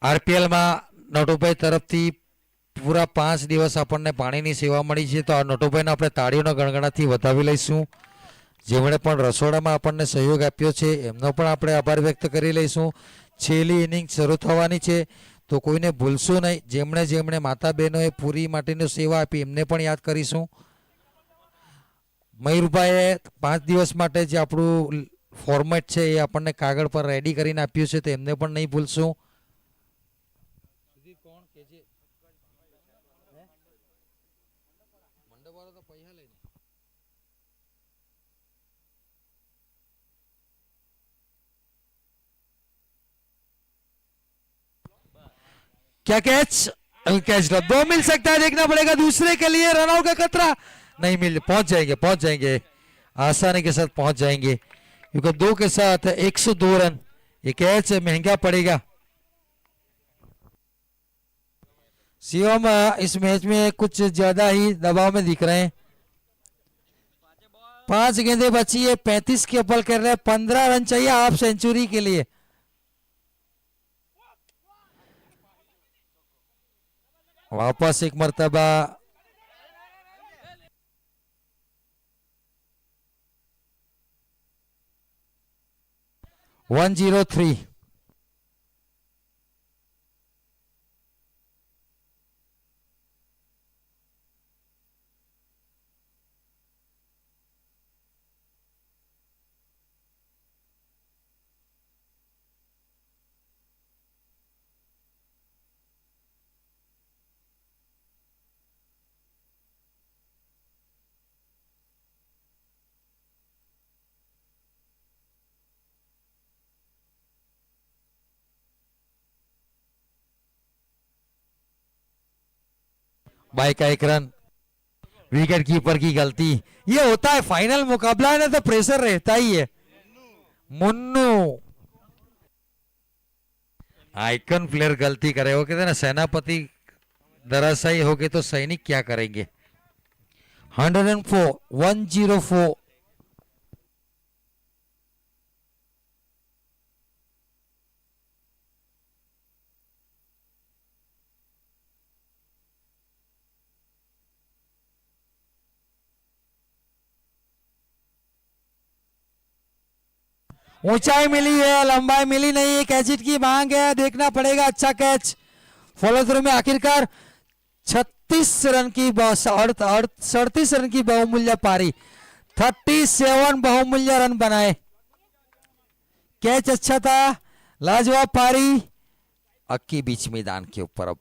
આરપીએલ માં નટુભાઈ તરફથી પૂરા 5 દિવસ આપણને પાણીની સેવા મળી છે, તો આ નટુભાઈને આપણે તાળીઓના ગણગણાથી વધાવી લઈશું. જેમણે પણ રસોડામાં આપણને સહયોગ આપ્યો છે એમનો પણ આપણે આભાર વ્યક્ત કરી લઈશું. છેલ્લી ઇનિંગ શરૂ થવાની છે તો કોઈને ભૂલશું નહીં. જેમણે જેમણે માતા બહેનોએ પૂરી માટેની સેવા આપી એમને પણ યાદ કરીશું. મયુરભાઈએ 5 દિવસ માટે જે આપણું ફોર્મેટ છે એ આપણને કાગળ પર રેડી કરીને આપ્યું છે તો એમને પણ નહીં ભૂલશું. क्या कैच? कैच ड्रॉप 2 मिल सकता है, देखना पड़ेगा. दूसरे के लिए रनआउट का खतरा नहीं मिल, पहुंच जाएंगे आसानी के साथ पहुंच जाएंगे क्योंकि 2 के साथ 102 रन. ये कैच महंगा पड़ेगा. शिवम इस मैच में कुछ ज्यादा ही दबाव में दिख रहे हैं. 5 गेंदें बची है, 35 के ऊपर कर रहे हैं. 15 रन चाहिए हाफ सेंचुरी के लिए. वापस एक मर्तबा 103. बाई का 1 रन. विकेट कीपर की गलती. ये होता है फाइनल मुकाबला है ना तो प्रेशर रहता ही है. मुन्नू आइकन प्लेयर गलती करे, वो कहते हैं ना सेनापति दराशाई हो गए तो सैनिक क्या करेंगे. 104 104. ऊंचाई मिली है, लंबाई मिली नहीं है. कैच की मांग है, देखना पड़ेगा. अच्छा कैच फॉलो थ्रू में आखिरकार 36 रन की 37 रन की बहुमूल्य पारी. 37 बहुमूल्य रन बनाए. कैच अच्छा था, लाजवाब पारी. अक्की बीच मैदान के ऊपर. अब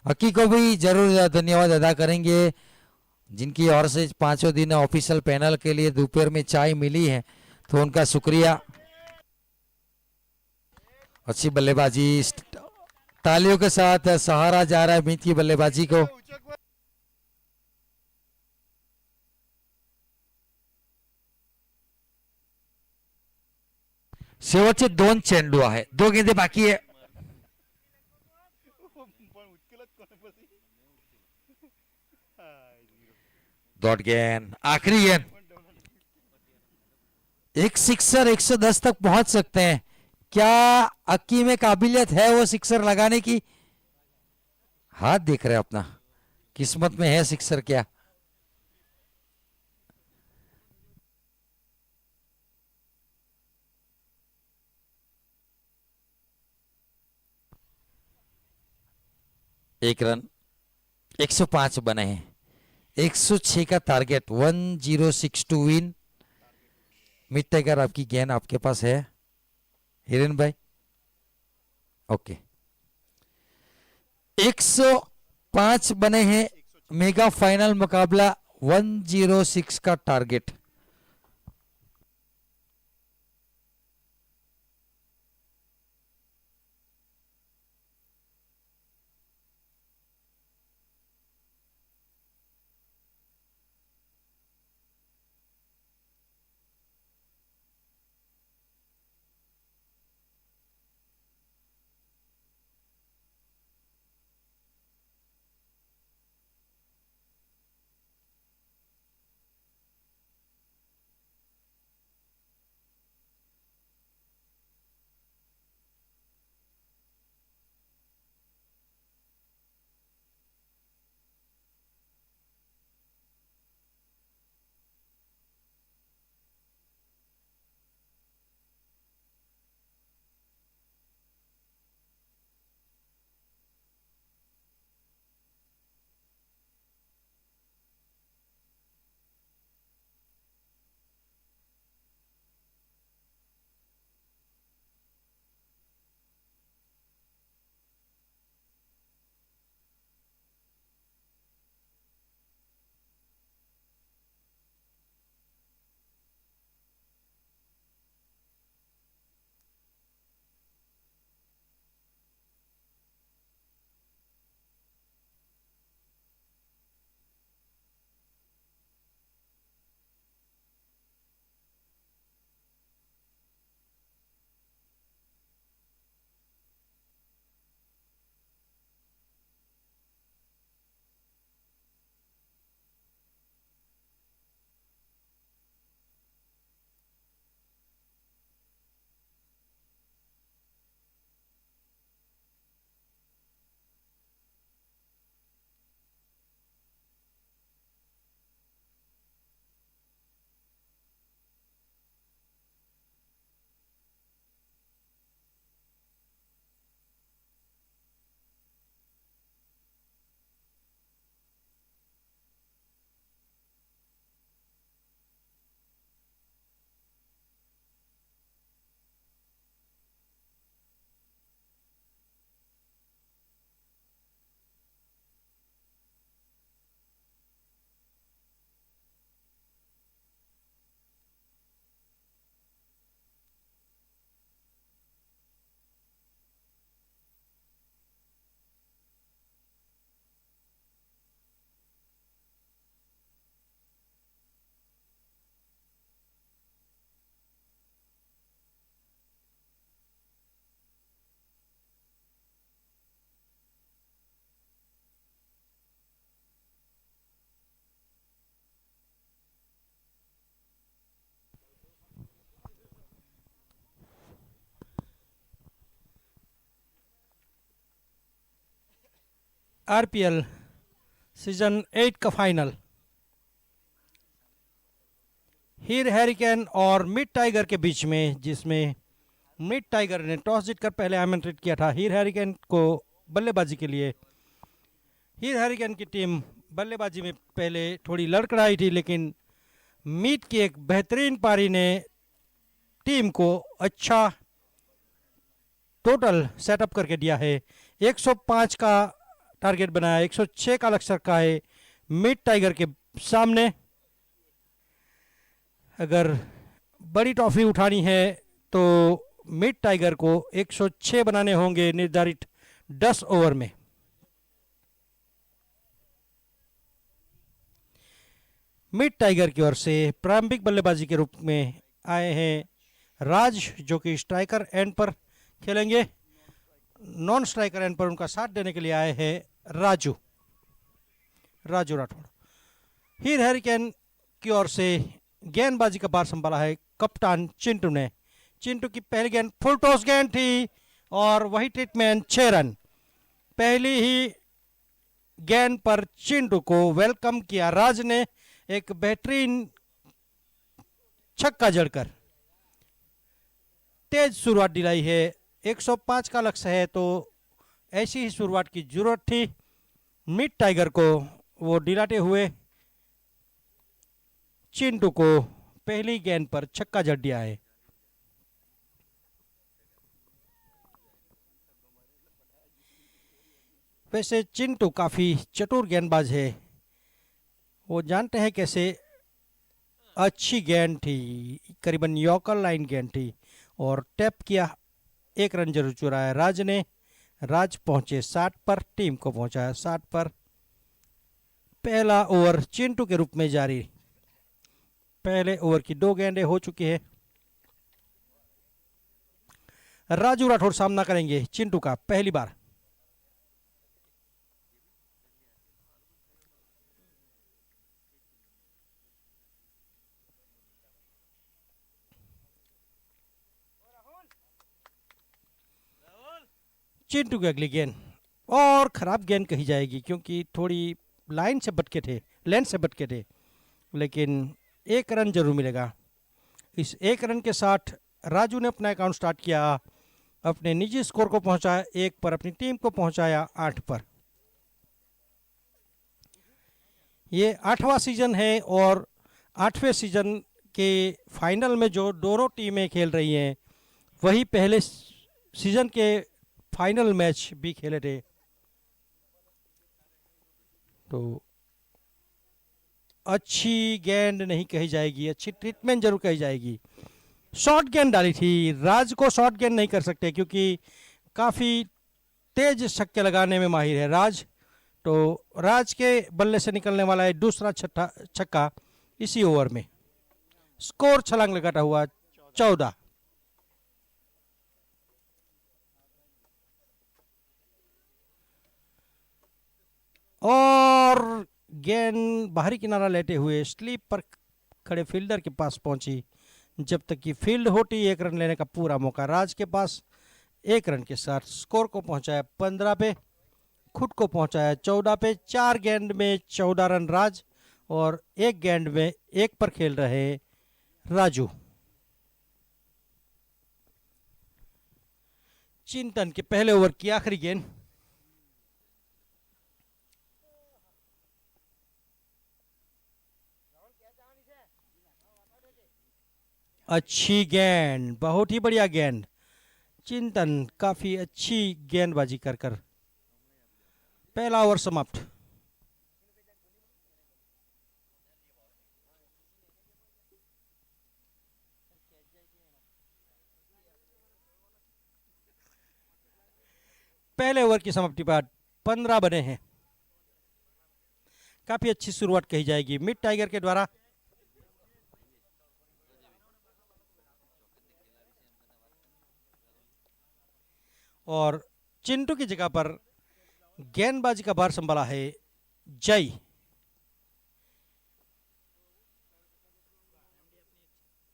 अक्की को भी जरूर धन्यवाद अदा करेंगे जिनकी ओर से 5 दिन ऑफिशियल पैनल के लिए दोपहर में चाय मिली है तो उनका शुक्रिया. अच्छी बल्लेबाजी, तालियों के साथ सहारा जा रहा है मीत की बल्लेबाजी को. शेवटचे 2 चेंडू आहे, 2 गेंदे बाकी आहे. डॉट गेंद, आखिरी गेंद. एक सिक्सर 110 तक पहुंच सकते हैं. क्या अक्की में काबिलियत है वो सिक्सर लगाने की? हाथ देख रहे अपना, किस्मत में है सिक्सर क्या? एक रन, 105 बने हैं. 106 का target. 1062 to win. Mid Tiger आपकी गेंद आपके पास है हिरेन भाई. ओके, 105 बने हैं. मेगा फाइनल मुकाबला 106 का टारगेट. आरपीएल सीजन 8 का फाइनल हीर हैरिकेन और मिड टाइगर के बीच में, जिसमें मिड टाइगर ने टॉस जीतकर पहले आमंत्रित किया था हीर हैरिकेन को बल्लेबाजी के लिए। हीर हैरिकेन की टीम बल्लेबाजी में पहले थोड़ी लड़खड़ाई थी, लेकिन मिड की एक बेहतरीन पारी ने टीम को अच्छा टोटल सेटअप करके दिया है। 105 का टारगेट बनाया, 106 का लक्ष्य रखा है मिड टाइगर के सामने। अगर बड़ी ट्रॉफी उठानी है तो मिड टाइगर को 106 बनाने होंगे निर्धारित 10 ओवर में। मिड टाइगर की ओर से प्रारंभिक बल्लेबाजी के रूप में आए हैं राज, जो कि स्ट्राइकर एंड पर खेलेंगे। नॉन स्ट्राइकर एंड पर उनका साथ देने के लिए आए हैं राजू राठौड़। हीर हैरिकेन की ओर से गेंदबाजी का भार संभाला है कप्तान चिंटू ने। चिंटू की पहली गेंद फुल टॉस गेंद थी और वही ट्रीटमेंट 6 रन। पहली ही गेंद पर चिंटू को वेलकम किया राज ने, एक बेहतरीन छक्का जड़कर तेज शुरुआत दिलाई है। 105 का लक्ष्य है तो ऐसी ही शुरुआत की जरूरत थी मिड टाइगर को। वो दिलाते हुए चिंटू को पहली गेंद पर छक्का जड़ दिया है। वैसे चिंटू काफी चतुर गेंदबाज है, वो जानते हैं कैसे। अच्छी गेंद थी, करीबन यॉर्कर लाइन गेंद थी और टैप किया, 1 रन जरूर चुराया राज ने। राज पहुंचे 60 पर, टीम को पहुंचाया 60 पर। पहला ओवर चिंटू के रूप में जारी। पहले ओवर की 2 गेंदें हो चुकी है। राजू राठौड़ सामना करेंगे चिंटू का पहली बार। चिंटू की अगली गेंद और खराब गेंद कही जाएगी, क्योंकि थोड़ी लाइन से भटके थे, लेंथ से भटके थे, लेकिन 1 रन जरूर मिलेगा। इस 1 रन के साथ राजू ने अपना अकाउंट स्टार्ट किया, अपने निजी स्कोर को पहुंचाया 1 पर, अपनी टीम को पहुंचाया 8 पर। ये 8वां सीजन है और 8वें सीजन के फाइनल में जो दोनों टीमें खेल रही हैं वही पहले सीजन के फाइनल मैच भी खेले थे। तो अच्छी गेंद नहीं कही जाएगी, अच्छी ट्रीटमेंट जरूर कही जाएगी। शॉर्ट गेंद डाली थी, राज को शॉर्ट गेंद नहीं कर सकते क्योंकि काफ़ी तेज छक्के लगाने में माहिर है राज। तो राज के बल्ले से निकलने वाला है दूसरा छक्का इसी ओवर में। स्कोर छलांग लगाता हुआ 14। और गेंद बाहरी किनारा लेते हुए स्लीप पर खड़े फील्डर के पास पहुंची। जब तक कि फील्ड होती 1 रन लेने का पूरा मौका राज के पास। 1 रन के साथ स्कोर को पहुंचाया 15 पे, खुद को पहुंचाया 14 पे। 4 गेंद में 14 रन राज और 1 गेंद में 1 पर खेल रहे राजू। चिंतन के पहले ओवर की आखिरी गेंद। अच्छी गेंद, बहुत ही बढ़िया गेंद। चिंतन काफी अच्छी गेंदबाजी कर पहला ओवर समाप्त। पहले ओवर की समाप्ति बाद 15 बने हैं। काफी अच्छी शुरुआत कही जाएगी मिड टाइगर के द्वारा। और चिंटू की जगह पर गेंदबाजी का भार संभाला है जय।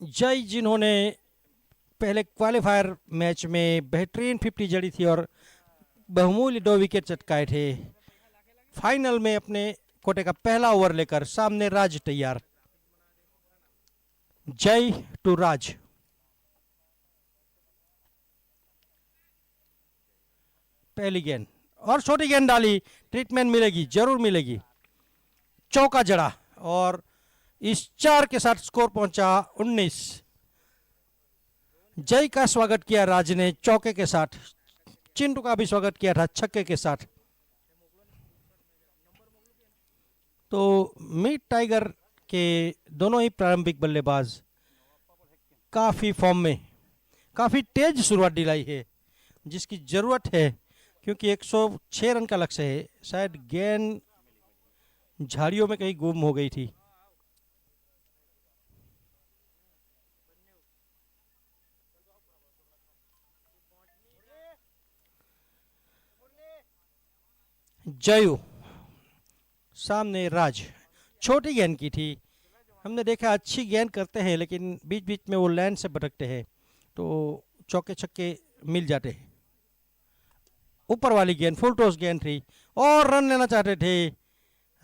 जय जिन्होंने पहले क्वालिफायर मैच में बेहतरीन 50 जड़ी थी और बहुमूल्य 2 विकेट चटकाए थे। फाइनल में अपने कोटे का पहला ओवर लेकर सामने राज तैयार। जय टू राज। पहली गेंद और छोटी गेंद डाली, ट्रीटमेंट मिलेगी, जरूर मिलेगी। चौका जड़ा और इस 4 के साथ स्कोर पहुंचा 19। जय का स्वागत किया राज ने चौके के साथ, चिंटू का भी स्वागत किया था छक्के के साथ। तो मीट टाइगर के दोनों ही प्रारंभिक बल्लेबाज काफी फॉर्म में, काफी तेज शुरुआत दिलाई है जिसकी जरूरत है, क्योंकि 106 रन का लक्ष्य है। शायद गेंद झाड़ियों में कहीं गुम हो गई थी। जयू सामने राज, छोटी गेंद की थी। हमने देखा अच्छी गेंद करते हैं लेकिन बीच बीच में वो लाइन से भटकते हैं तो चौके छक्के मिल जाते हैं। ऊपर वाली गेंद फुल टॉस गेंद थी और रन लेना चाहते थे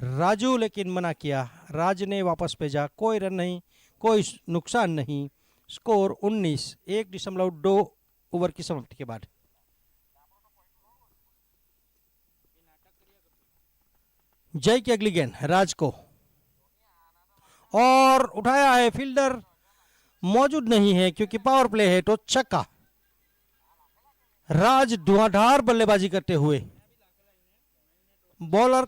राजू, लेकिन मना किया। राज ने वापस भेजा, कोई रन नहीं, कोई नुकसान नहीं। स्कोर 19, 1.2 ओवर की समाप्ति के बाद। जय की अगली गेंद राज को और उठाया है, फील्डर मौजूद नहीं है क्योंकि पावर प्ले है तो छक्का। राज धुआंधार बल्लेबाजी करते हुए बॉलर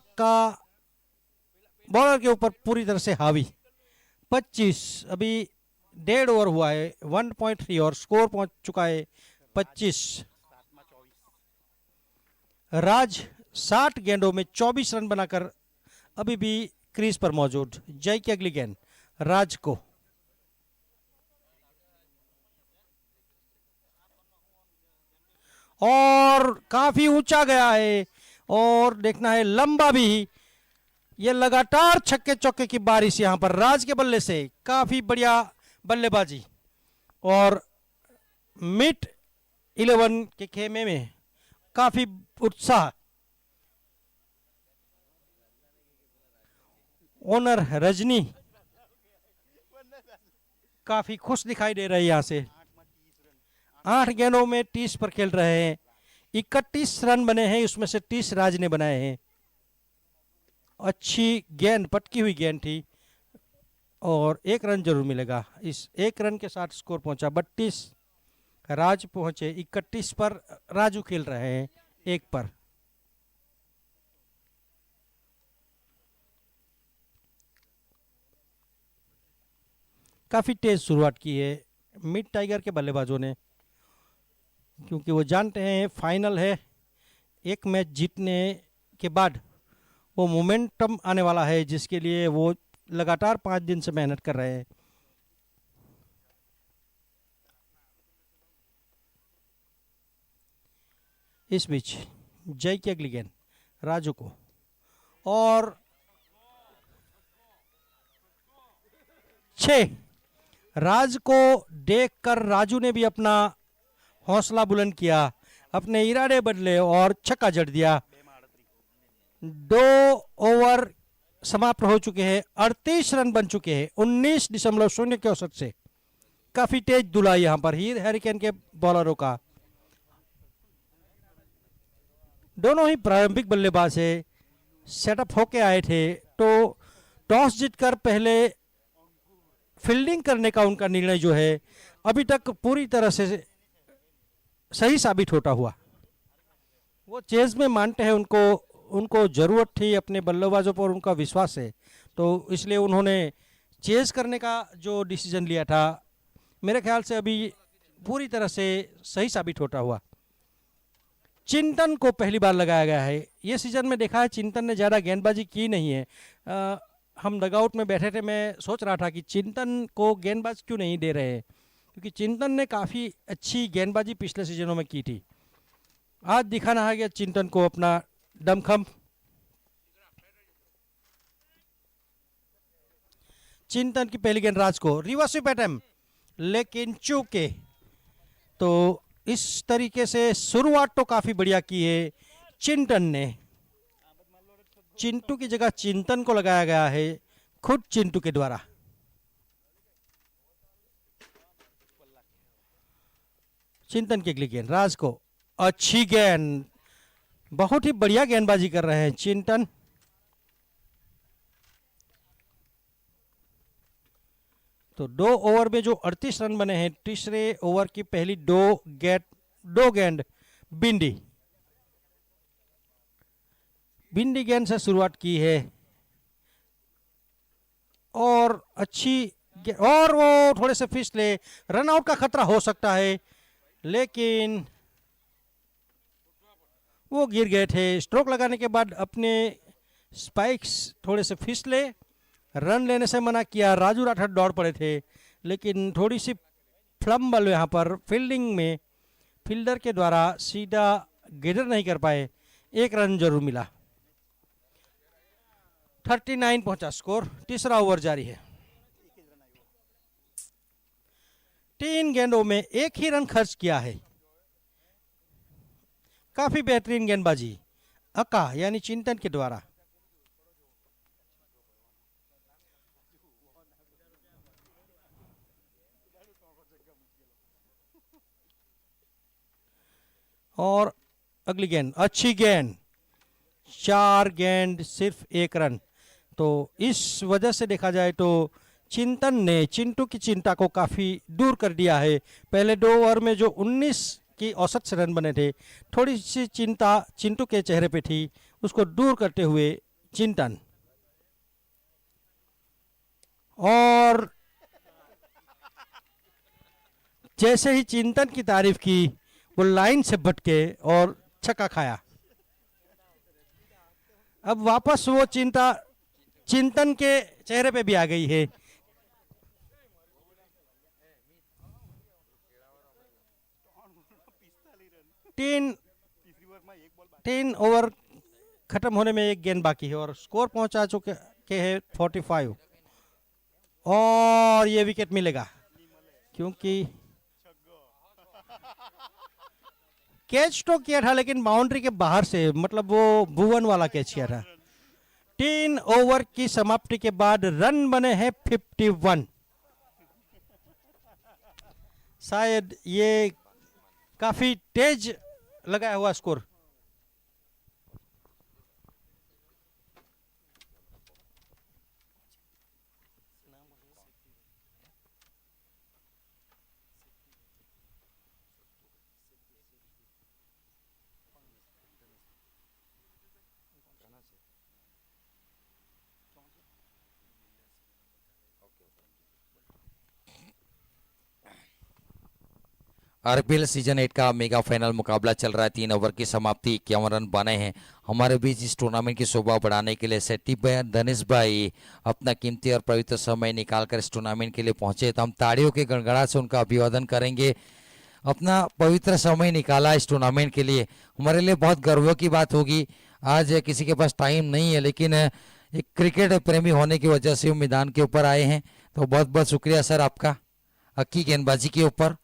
के ऊपर पूरी तरह से हावी। 25, अभी 1.5 ओवर हुआ है, 1.3 और स्कोर पहुंच चुका है 25। राज 60 गेंदों में 24 रन बनाकर अभी भी क्रीज पर मौजूद। जय की अगली गेंद राज को और काफी ऊंचा गया है और देखना है लंबा भी। ये लगातार छक्के चौके की बारिश यहां पर राज के बल्ले से, काफी बढ़िया बल्लेबाजी। और मिड 11 के खेमे में काफी उत्साह। ओनर रजनी काफी खुश दिखाई दे रही है यहां से। 8 गेंदों में 30 पर खेल रहे हैं। 31 रन बने हैं, उसमें से 30 राज ने बनाए हैं। अच्छी गेंद, पटकी हुई गेंद थी और 1 रन जरूर मिलेगा। इस 1 रन के साथ स्कोर पहुंचा 32। राज पहुंचे 31 पर, राजू खेल रहे हैं 1 पर। काफी तेज शुरुआत की है मिड टाइगर के बल्लेबाजों ने, क्योंकि वो जानते हैं फाइनल है। एक मैच जीतने के बाद वो मोमेंटम आने वाला है जिसके लिए वो लगातार 5 दिन से मेहनत कर रहे हैं। इस बीच जय की अगली गेंद राजू को और 6। राज को देखकर राजू ने भी अपना हौसला बुलंद किया, अपने इरादे बदले और छक्का जड़ दिया। 2 ओवर समाप्त हो चुके हैं, 38 रन बन चुके हैं 19.0 के औसत से। काफी तेज दुला यहां पर हीर हैरिकेन के बॉलरों का। दोनों ही प्रारंभिक बल्लेबाज है, सेटअप होके आए थे तो टॉस जीतकर पहले फील्डिंग करने का उनका निर्णय जो है अभी तक पूरी तरह से सही साबित होता हुआ। वो चेज में मानते हैं, उनको जरूरत थी अपने बल्लेबाजों पर, उनका विश्वास है, तो इसलिए उन्होंने चेज करने का जो डिसीजन लिया था मेरे ख्याल से अभी पूरी तरह से सही साबित होता हुआ। चिंतन को पहली बार लगाया गया है ये सीजन में। देखा है चिंतन ने ज़्यादा गेंदबाजी की नहीं है। हम डगआउट में बैठे थे, मैं सोच रहा था कि चिंतन को गेंदबाज क्यों नहीं दे रहे हैं, क्योंकि चिंतन ने काफ़ी अच्छी गेंदबाजी पिछले सीजनों में की थी। आज दिखाना है कि चिंतन को अपना दमखम। चिंतन की पहली गेंद राज को, रिवर्स स्वीप अटेम्प्ट, लेकिन चूके। तो इस तरीके से शुरुआत तो काफ़ी बढ़िया की है चिंतन ने। चिंटू की जगह चिंतन को लगाया गया है खुद चिंटू के द्वारा। चिंतन की अगली गेंद राज को, अच्छी गेंद, बहुत ही बढ़िया गेंदबाजी कर रहे हैं चिंतन। तो 2 ओवर में जो 38 रन बने हैं, तीसरे ओवर की पहली दो गेंद बिंडी गेंद से शुरुआत की है और अच्छी और वो थोड़े से फिसले, रन आउट का खतरा हो सकता है, लेकिन वो गिर गए थे। स्ट्रोक लगाने के बाद अपने स्पाइक्स थोड़े से फिसले, रन लेने से मना किया। राजू राठौर दौड़ पड़े थे, लेकिन थोड़ी सी फ्लम्बल यहाँ पर फील्डिंग में फील्डर के द्वारा सीधा गेदर नहीं कर पाए। 1 रन जरूर मिला। 39 पहुंचा स्कोर। तीसरा ओवर जारी है। 3 गेंदों में 1 ही रन खर्च किया है। काफी बेहतरीन गेंदबाजी अका यानी चिंतन के द्वारा। और अगली गेंद अच्छी गेंद, 4 गेंद सिर्फ 1 रन। तो इस वजह से देखा जाए तो चिंतन ने चिंटू की चिंता को काफी दूर कर दिया है। पहले 2 ओवर में जो 19 की औसत से रन बने थे, थोड़ी सी चिंता चिंटू के चेहरे पे थी, उसको दूर करते हुए चिंतन। और जैसे ही चिंतन की तारीफ की, वो लाइन से भटके और छक्का खाया। अब वापस वो चिंता चिंतन के चेहरे पे भी आ गई है। तीन ओवर खत्म होने में 1 गेंद बाकी है और स्कोर पहुंचा चुके हैं 45। और ये विकेट मिलेगा क्योंकि कैच तो किया था, लेकिन बाउंड्री के बाहर से, मतलब वो भुवन वाला कैच किया था। 3 ओवर की समाप्ति के बाद रन बने हैं 51। शायद ये काफी तेज लगाया हुआ स्कोर। आरपीएल सीजन 8 का मेगा फाइनल मुकाबला चल रहा है। 3 ओवर की समाप्ति, 51 रन बने हैं। हमारे बीच इस टूर्नामेंट की शोभा बढ़ाने के लिए सेट्टी भाई, धनेश भाई अपना कीमती और पवित्र समय निकालकर इस टूर्नामेंट के लिए पहुंचे, तो हम ताड़ियों के गड़गड़ाहट से उनका अभिवादन करेंगे। अपना पवित्र समय निकाला इस टूर्नामेंट के लिए, हमारे लिए बहुत गर्व की बात होगी। आज किसी के पास टाइम नहीं है, लेकिन एक क्रिकेट प्रेमी होने की वजह से वो मैदान के ऊपर आए हैं, तो बहुत बहुत शुक्रिया सर आपका। अक्की गेंदबाजी के ऊपर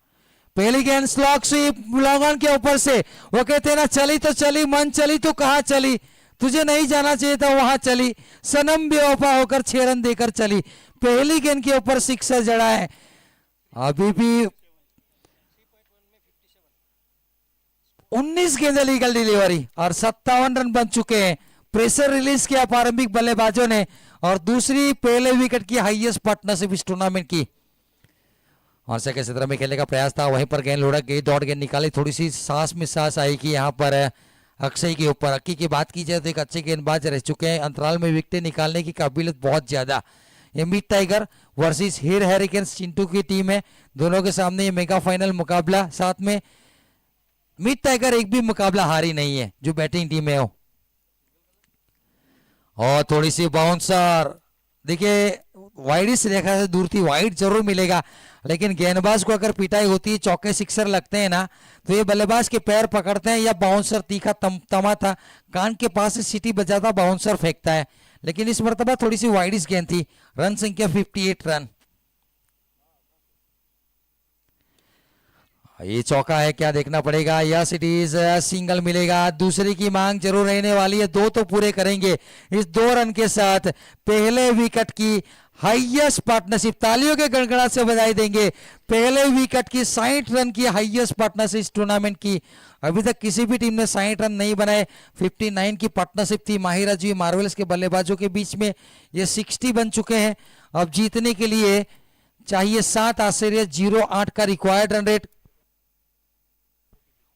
पहली गेंद स्लॉग स्वीप लॉन्ग ऑन के ऊपर से, वो कहते हैं ना, चली तो चली, मन चली तो कहाँ चली, तुझे नहीं जाना चाहिए था वहां चली, सनम बेवफा होकर 6 रन देकर चली। पहली गेंद के ऊपर सिक्सर जड़ा है। अभी भी 19 गेंद लीगल डिलीवरी और 57 रन बन चुके हैं। प्रेशर रिलीज किया प्रारंभिक बल्लेबाजों ने और दूसरी पहले विकेट की हाईएस्ट पार्टनरशिप इस टूर्नामेंट की। और सेकंड क्षेत्र में खेलने का प्रयास था, वहीं पर गेंद लुढ़क गई, दौड़ गेंद निकाली, थोड़ी सी सांस में सांस आई कि यहाँ पर अक्षय के ऊपर। अक्की की बात की जाए तो एक अच्छे गेंदबाज रह चुके हैं, अंतराल में विकेट निकालने की काबिलियत बहुत ज्यादा। ये मीट टाइगर वर्सेस हीर हैरिकेन्स चिंटू की टीम है, दोनों के सामने ये मेगा फाइनल मुकाबला। साथ में मीट टाइगर एक भी मुकाबला हारी नहीं है जो बैटिंग टीम है वो। और थोड़ी सी बाउंसर, देखिए वाइड रेखा से दूर थी, वाइड जरूर मिलेगा, लेकिन गेंदबाज को अगर पिटाई होती है, चौके सिक्सर लगते हैं ना, तो ये बल्लेबाज के पैर पकड़ते हैं या बाउंसर तीखा तमा था कान के पास से सीटी बजाता बाउंसर फेंकता है। लेकिन इस मर्तबा थोड़ी सी वाइडिस गेंद थी। रन संख्या 58 रन। ये चौका है क्या देखना पड़ेगा। यस इट इज सिंगल मिलेगा। दूसरे की मांग जरूर रहने वाली है, दो तो पूरे करेंगे इस 2 रन के साथ। पहले विकेट की हाईएस्ट पार्टनरशिप, तालियों के गड़गड़ाहट से बधाई देंगे। पहले विकेट की 60 रन की हाईएस्ट पार्टनरशिप इस टूर्नामेंट की। अभी तक किसी भी टीम ने 60 रन नहीं बनाए। 59 की पार्टनरशिप थी माहिरा जी मार्वेल्स के बल्लेबाजों के बीच में, ये 60 बन चुके हैं। अब जीतने के लिए चाहिए 7 आश्चर्य 0.8 का रिक्वायर्ड रन रेट।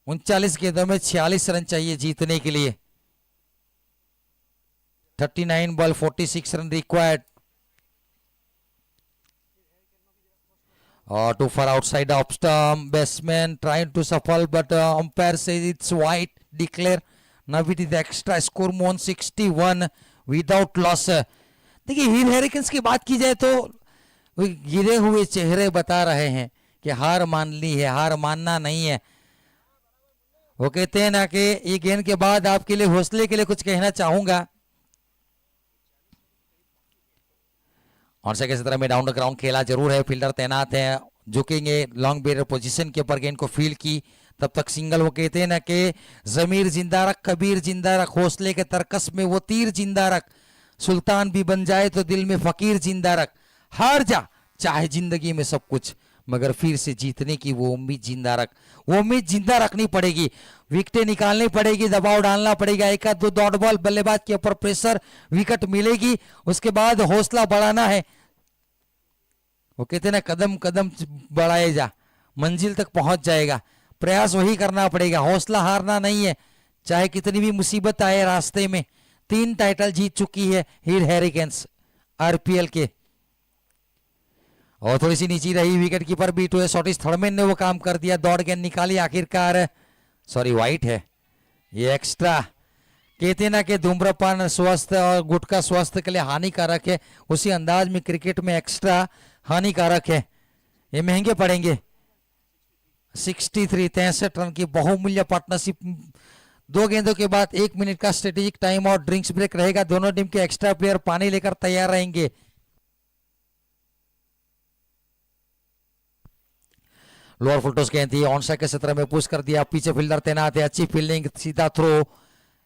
39 गेंदों में 46 रन चाहिए जीतने के लिए। 39 ball 46 run required. Too far outside the off stump, batsman trying to shuffle, but umpire says it's wide. Declare. Now it is extra score on 61 without loss. देखिए हीर hurricanes की बात की जाए तो वो गिरे हुए चेहरे बता रहे हैं कि हार मान ली है, हार मानना नहीं है। वो कहते हैं ना कि ये गेंद के बाद आपके लिए हौसले के लिए कुछ कहना चाहूंगा। और से तरह में डाउन द ग्राउंड खेला जरूर है, फील्डर तैनात है, झुकेंगे लॉन्ग बेयर पोजीशन के ऊपर गेंद को फील्ड की, तब तक सिंगल। वो कहते हैं ना कि जमीर जिंदा रख, कबीर जिंदा रख, हौसले के तरकस में वो तीर जिंदा रख, सुल्तान भी बन जाए तो दिल में फकीर जिंदा रख, हार जा चाहे जिंदगी में सब कुछ मगर फिर से जीतने की वो उम्मीद जिंदा रख। वो उम्मीद जिंदा रखनी पड़ेगी, विकेटें निकालनी पड़ेगी, दबाव डालना पड़ेगा, एक आध दो डॉट बॉल बल्लेबाज के ऊपर प्रेशर, विकेट मिलेगी, उसके बाद हौसला बढ़ाना है। वो कहते हैं ना कदम कदम बढ़ाए जा मंजिल तक पहुंच जाएगा, प्रयास वही करना पड़ेगा, हौसला हारना नहीं है चाहे कितनी भी मुसीबत आए रास्ते में। 3 टाइटल जीत चुकी है हीर हेरिकेन्स आरपीएल के। और थोड़ी सी नीची रही विकेट कीपर भी टू सॉटिस थर्डमैन ने वो काम कर दिया, दौड़ गेंद निकाली आखिरकार। सॉरी वाइट है ये, एक्स्ट्रा। कहते हैं ना कि धूम्रपान स्वास्थ्य और गुटखा स्वास्थ्य के लिए हानिकारक है, उसी अंदाज में क्रिकेट में एक्स्ट्रा हानिकारक है, ये महंगे पड़ेंगे। 63 रन की बहुमूल्य पार्टनरशिप। 2 गेंदों के बाद 1 मिनट का स्ट्रेटेजिक टाइम और ड्रिंक्स ब्रेक रहेगा, दोनों टीम के एक्स्ट्रा प्लेयर पानी लेकर तैयार रहेंगे। लोअर फुल टॉस गेंद थी, ऑन साइड के 17 में पुश कर दिया, पीछे फील्डर तैनात है, अच्छी फील्डिंग, सीधा थ्रो,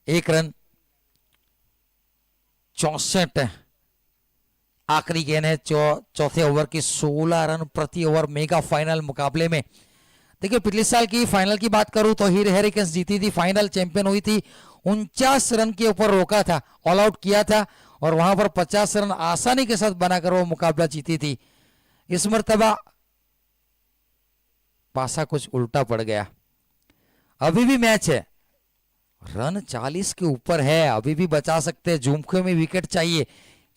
1 रन। 64 आखिरी गेंद है चौथे ओवर की, 16 रन प्रति ओवर मेगा फाइनल मुकाबले में। देखिए पिछले साल की फाइनल की बात करूं तो हीर हेरिकेन्स जीती थी, फाइनल चैंपियन हुई थी, 49 रन के ऊपर रोका था, ऑल आउट किया था और वहां पर 50 रन आसानी के साथ बनाकर वो मुकाबला जीती थी। इस मर्तबा पासा कुछ उल्टा पड़ गया। अभी भी मैच है, रन 40 के ऊपर है, अभी भी बचा सकते हैं, झुमके में विकेट चाहिए,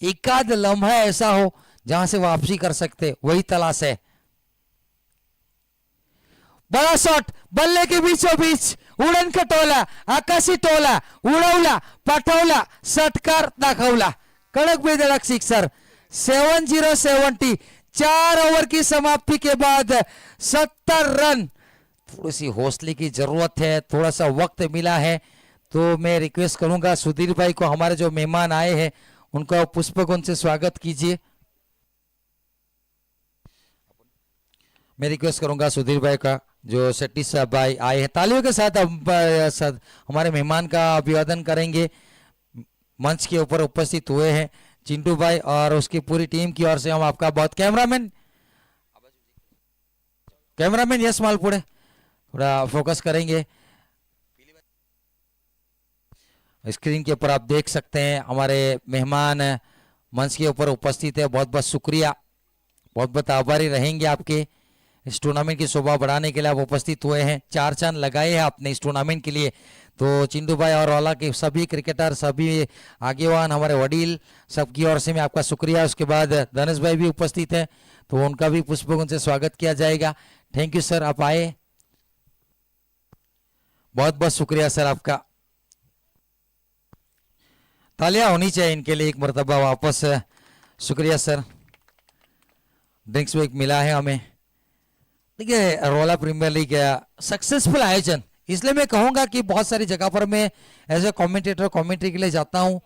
एकाध लम्हा ऐसा हो जहां से वापसी कर सकते, वही तलाश है। बड़ा शॉट बल्ले के बीचों बीच, उड़न खटोला, आकाशी टोला, उडवला, पाठवला, षटकार दाखवला, कडक बेधडक सिक्सर। 70 4 ओवर की समाप्ति के बाद 70 रन। थोड़ी सी हौसले की जरूरत है, थोड़ा सा वक्त मिला है, तो मैं रिक्वेस्ट करूंगा सुधीर भाई को, हमारे जो मेहमान आए हैं उनका पुष्पगुच्छ से स्वागत कीजिए। मैं रिक्वेस्ट करूंगा सुधीर भाई का, जो शेट्टी साहब भाई आए हैं, तालियों के साथ हमारे मेहमान का अभिवादन करेंगे। मंच के ऊपर उपस्थित हुए हैं चिंटू भाई और उसकी पूरी टीम की ओर से हम आपका बहुत। कैमरामैन यस मालपुड़े थोड़ा फोकस करेंगे। स्क्रीन के ऊपर आप देख सकते हैं हमारे मेहमान मंच के ऊपर उपस्थित है, बहुत बहुत शुक्रिया, बहुत बहुत आभारी रहेंगे आपके। इस टूर्नामेंट की शोभा बढ़ाने के लिए आप उपस्थित हुए हैं, 4 चांद लगाए हैं आपने इस टूर्नामेंट के लिए। तो चिंटू भाई और वाला के सभी क्रिकेटर, सभी आगेवान, हमारे वडील, सबकी ओर से मैं आपका शुक्रिया। उसके बाद धनेश भाई भी उपस्थित हैं, तो उनका भी पुष्पगुच्छ से स्वागत किया जाएगा। थैंक यू सर, आप आए, बहुत बहुत शुक्रिया सर आपका। तालियां होनी चाहिए इनके लिए एक मरतबा वापस। शुक्रिया सर, ड्रिंक्स ब्रेक मिला है हमें। देखिए रोला प्रीमियर लीग सक्सेसफुल आयोजन, इसलिए मैं कहूंगा कि बहुत सारी जगह पर मैं एज ए कमेंटेटर कमेंट्री के लिए जाता हूं।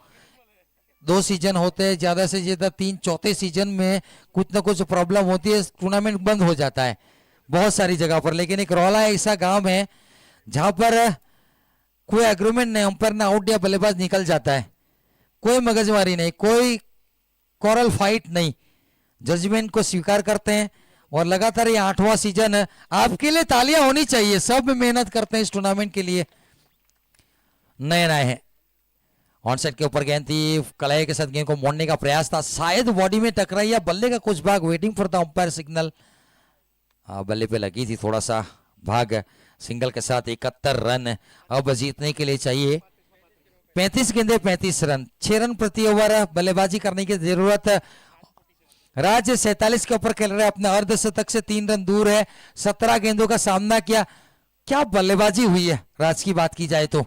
2 सीजन होते हैं, ज्यादा से ज्यादा 3 चौथे सीजन में कुछ ना कुछ प्रॉब्लम होती है, टूर्नामेंट बंद हो जाता है। बहुत सारी जगह पर, लेकिन एक रौला ऐसा गांव है जहां पर कोई एग्रीमेंट नहीं, अंपायर ना आउट या बल्लेबाज निकल जाता है, कोई मगजमारी नहीं, कोई कोरल फाइट नहीं, जजमेंट को स्वीकार करते हैं। और लगातार ये 8वां सीजन है, आपके लिए तालियां होनी चाहिए, सब मेहनत करते हैं इस टूर्नामेंट के लिए। नयन आए हैं, ऑनसेट के ऊपर गेंद थी, कलाई के साथ गेंद को मोड़ने का प्रयास था, शायद बॉडी में टकराई या बल्ले का कुछ भाग, waiting for the umpire signal. बल्ले पे लगी थी थोड़ा सा भाग, सिंगल के साथ 71 रन अब जीतने के लिए चाहिए। 35 गेंदे 35 रन, 6 रन प्रति ओवर बल्लेबाजी करने की जरूरत। राज 47 के ऊपर खेल रहे, अपने अर्धशतक से 3 रन दूर है, 17 गेंदों का सामना किया। क्या बल्लेबाजी हुई है राज की बात की जाए तो,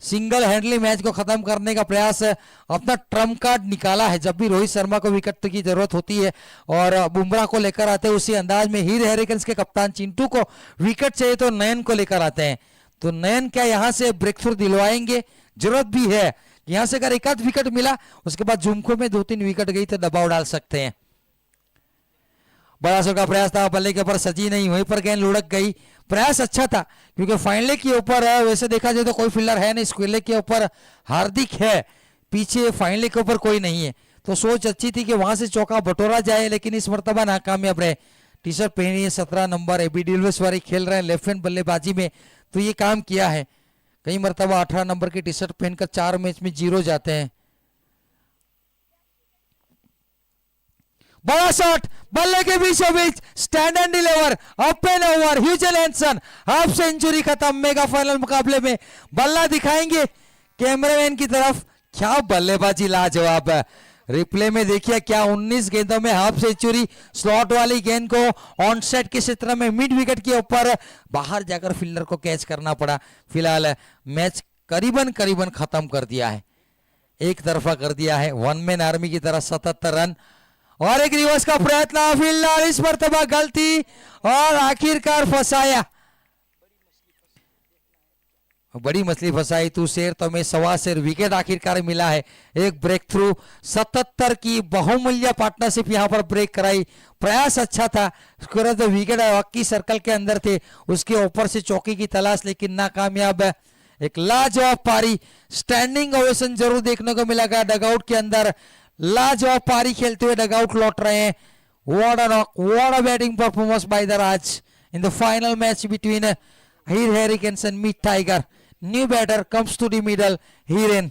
सिंगल हैंडली मैच को खत्म करने का प्रयास, अपना ट्रम्प कार्ड निकाला है। जब भी रोहित शर्मा को विकेट की जरूरत होती है और बुमराह को लेकर आते हैं, उसी अंदाज में हीर हैरिकन्स के कप्तान चिंटू को विकेट चाहिए तो नयन को लेकर आते हैं। तो नयन क्या यहां से ब्रेक थ्रू दिलवाएंगे, जरूरत भी है। यहां से अगर एक आध विकेट मिला, उसके बाद झुमको में 2-3 विकेट गई तो दबाव डाल सकते हैं। बड़ा शॉट का प्रयास था, बल्ले के ऊपर सजी नहीं, वहीं पर गेंद लुढ़क गई। प्रयास अच्छा था क्योंकि फाइनल के ऊपर वैसे देखा जाए तो कोई फील्डर है नहीं, स्क्वेले के ऊपर हार्दिक है, पीछे फाइनल के ऊपर कोई नहीं है, तो सोच अच्छी थी कि वहां से चौका बटोरा जाए, लेकिन इस मर्तबा नाकामयाब रहे। टी शर्ट पहनी है 17 नंबर, एबी डिलवेस वारी खेल रहे हैं लेफ्ट हैंड बल्लेबाजी में, तो ये काम किया है। कई मर्तबा 18 नंबर की टी शर्ट पहनकर 4 मैच में 0 जाते हैं। बड़ा शॉट, बल्ले के बीचों बीच, stand and deliver, up and over, ह्यूजल हैंसन, हाफ सेंचुरी खत्म। मेगा फाइनल मुकाबले में बल्ला दिखाएंगे कैमरामैन की तरफ, क्या बल्लेबाजी लाजवाब है। रिप्ले में देखिए क्या 19 गेंदों में हाफ सेंचुरी, स्लॉट वाली गेंद को ऑन सेट के क्षेत्र में मिड विकेट के ऊपर बाहर जाकर फील्डर को कैच करना पड़ा। फिलहाल मैच करीबन करीबन खत्म कर दिया है, एक तरफा कर दिया है। वन मैन आर्मी की तरह 77 रन और एक रिवर्स का प्रयत्न, फिलहाल इस मर्तबा गलती और आखिरकार फंसाया। बड़ी मछली फंसाई तू शेर, तो मैं सवा शेर, विकेट आखिरकार मिला है। एक ब्रेक थ्रू, 77 की बहुमूल्य पार्टनरशिप यहां पर ब्रेक कराई। प्रयास अच्छा था, तो विकेट हॉकी सर्कल के अंदर थे, उसके ऊपर से चौकी की तलाश, लेकिन नाकामयाब। एक लाजवाब पारी, स्टैंडिंग ओवेशन जरूर देखने को मिलेगा डगआउट के अंदर। लाजवाब पारी खेलते हुए डगआउट लौट रहे हैं। What a batting performance by the Raj in the final match between Heer Hurricanes and Meet Tiger. New batter comes to the middle, Heeren.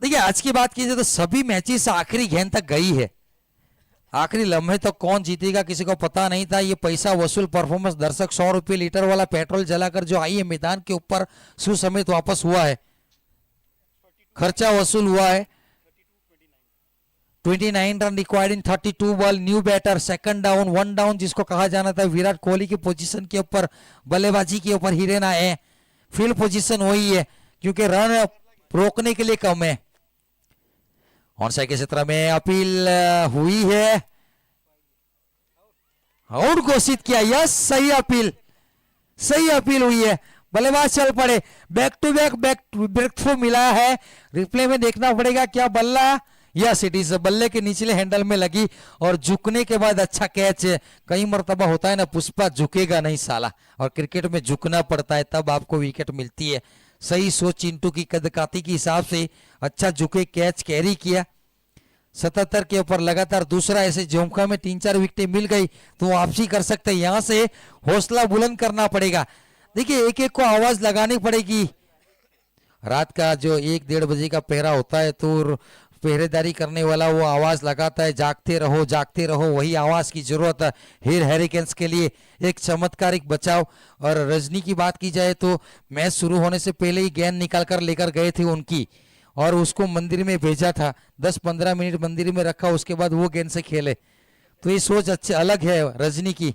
देखिए आज की बात कीजिए तो सभी मैचेस आखिरी गेंद तक गई है, आखिरी लम्हे तक कौन जीतेगा किसी को पता नहीं था। ये पैसा वसूल परफॉर्मेंस, दर्शक 100 रुपये लीटर वाला पेट्रोल जलाकर जो आई है मैदान के ऊपर, सुसमेत वापस हुआ है, खर्चा वसूल हुआ है। 29 run required in 32 ball. New batter, second down, 1 down जिसको कहा जाना था। विराट कोहली की पोजीशन के ऊपर, बल्लेबाजी के ऊपर हिरेन आए हैं। फील्ड पोजीशन वही है क्योंकि रन रोकने के लिए कम है। ऑनसाइड के क्षेत्र में अपील हुई है, आउट घोषित किया। यस, सही अपील हुई है। बल्लेबाज चल पड़े, back to back breakthrough मिला है। रिप्ले में देखना पड़ेगा क्या बल्ला, यस इट इज, बल्ले के निचले हैंडल में लगी और झुकने के बाद अच्छा कैच है। कई मर्तबा होता है ना पुष्पा, झुकेगा नहीं साला, और क्रिकेट में झुकना पड़ता है तब आपको विकेट मिलती है। सही सोच चिंटू की कदकाती के हिसाब से, अच्छा झुके, कैच कैरी किया। 77 के ऊपर लगातार दूसरा, ऐसे झोंका में 3-4 विकेटें मिल गई तो वापसी कर सकते हैं। यहां से हौसला बुलंद करना पड़ेगा। देखिए एक एक को आवाज लगानी पड़ेगी। रात का जो 1-1:30 बजे का पहरा होता है तो पहरेदारी करने वाला वो आवाज लगाता है, जागते रहो। वही आवाज की जरूरत है हीर हैरिकेन्स के लिए। एक चमत्कारिक बचाव। और रजनी की बात की जाए तो मैच शुरू होने से पहले ही गेंद निकाल कर लेकर गए थे उनकी, और उसको मंदिर में भेजा था। 10-15 मिनट मंदिर में रखा, उसके बाद वो गेंद से खेले। तो ये सोच अच्छे अलग है रजनी की,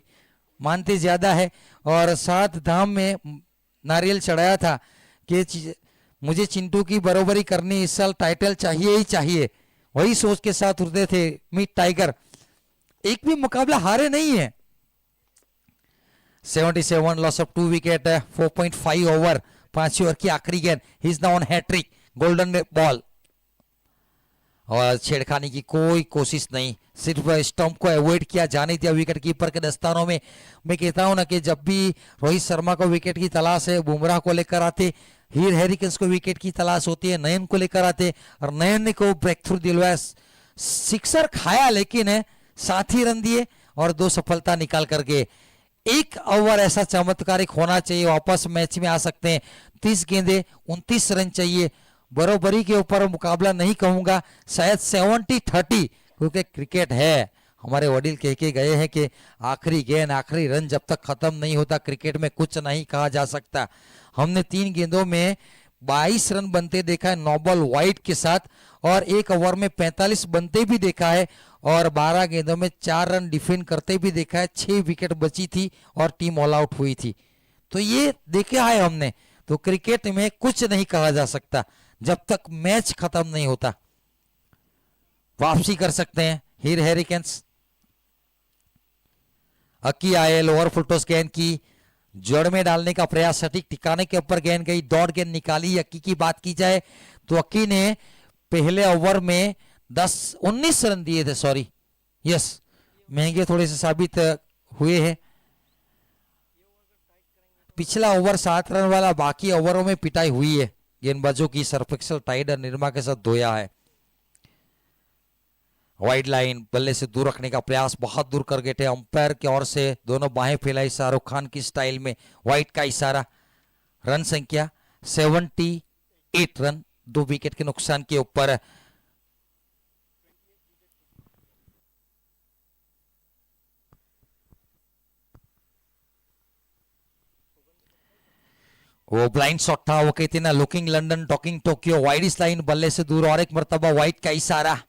मानते ज्यादा है। और 7 धाम में नारियल चढ़ाया था कि मुझे चिंटू की बरोबरी करनी, इस साल टाइटल चाहिए ही चाहिए। वही सोच के साथ उतरे थे मीट टाइगर। एक भी मुकाबला हारे नहीं है। 77 लॉस ऑफ 2 विकेट, 4.5 ओवर, 5वीं ओवर की आखिरी गेंद, he is now on hat trick, golden ball, और छेड़खानी की कोई कोशिश नहीं, सिर्फ स्टंप को अवॉइड किया, जाने दिया विकेट कीपर के दस्तानों में। मैं कहता हूं ना कि जब भी रोहित शर्मा को विकेट की तलाश है, बुमराह को लेकर आते, हीर हेरिकन्स को विकेट की तलाश होती है, नयन को लेकर आते, और नयन ने को ब्रेक थ्रू दिलवाया, सिक्सर खाया लेकिन है 7 ही रन दिए और 2 सफलता निकाल करके। एक ओवर ऐसा चमत्कारिक होना चाहिए, वापस मैच में आ सकते हैं। 30 गेंदे 29 रन चाहिए, बरोबरी के ऊपर मुकाबला नहीं कहूंगा, शायद 70-30, क्योंकि क्रिकेट है, हमारे वडील कह के गए हैं कि आखिरी गेंद आखिरी रन जब तक खत्म नहीं होता क्रिकेट में कुछ नहीं कहा जा सकता। हमने 3 गेंदों में 22 रन बनते देखा है नोबल वाइट के साथ, और एक ओवर में 45 बनते भी देखा है, और 12 गेंदों में 4 रन डिफेंड करते भी देखा है। 6 विकेट बची थी और टीम ऑल आउट हुई थी, तो ये देखा है हमने। तो क्रिकेट में कुछ नहीं कहा जा सकता जब तक मैच खत्म नहीं होता। वापसी कर सकते हैं हीर हेरिकेन्स। अक्की आए, लोअर फुलटॉस गेंद की जड़ में डालने का प्रयास, सटीक ठिकाने के ऊपर गेंद गई, डॉट गेंद निकाली। अक्की की बात की जाए तो अक्की ने पहले ओवर में 19 रन दिए थे, सॉरी यस, महंगे थोड़े से साबित हुए हैं। पिछला ओवर 7 रन वाला, बाकी ओवरों में पिटाई हुई है गेंदबाजों की। सर्फेक्सल टाइड और निर्मा के साथ धोया है। वाइड लाइन बल्ले से दूर रखने का प्रयास, बहुत दूर कर गए थे अंपायर की ओर से, दोनों बाहें फैलाई शाहरुख खान की स्टाइल में, वाइड का इशारा। रन संख्या 78 रन, 2 विकेट के नुकसान के ऊपर। वो ब्लाइंड शॉट था, वो कहते ना looking London talking Tokyo, wide इस लाइन बल्ले से दूर, और एक मर्तबा वाइड का इशारा।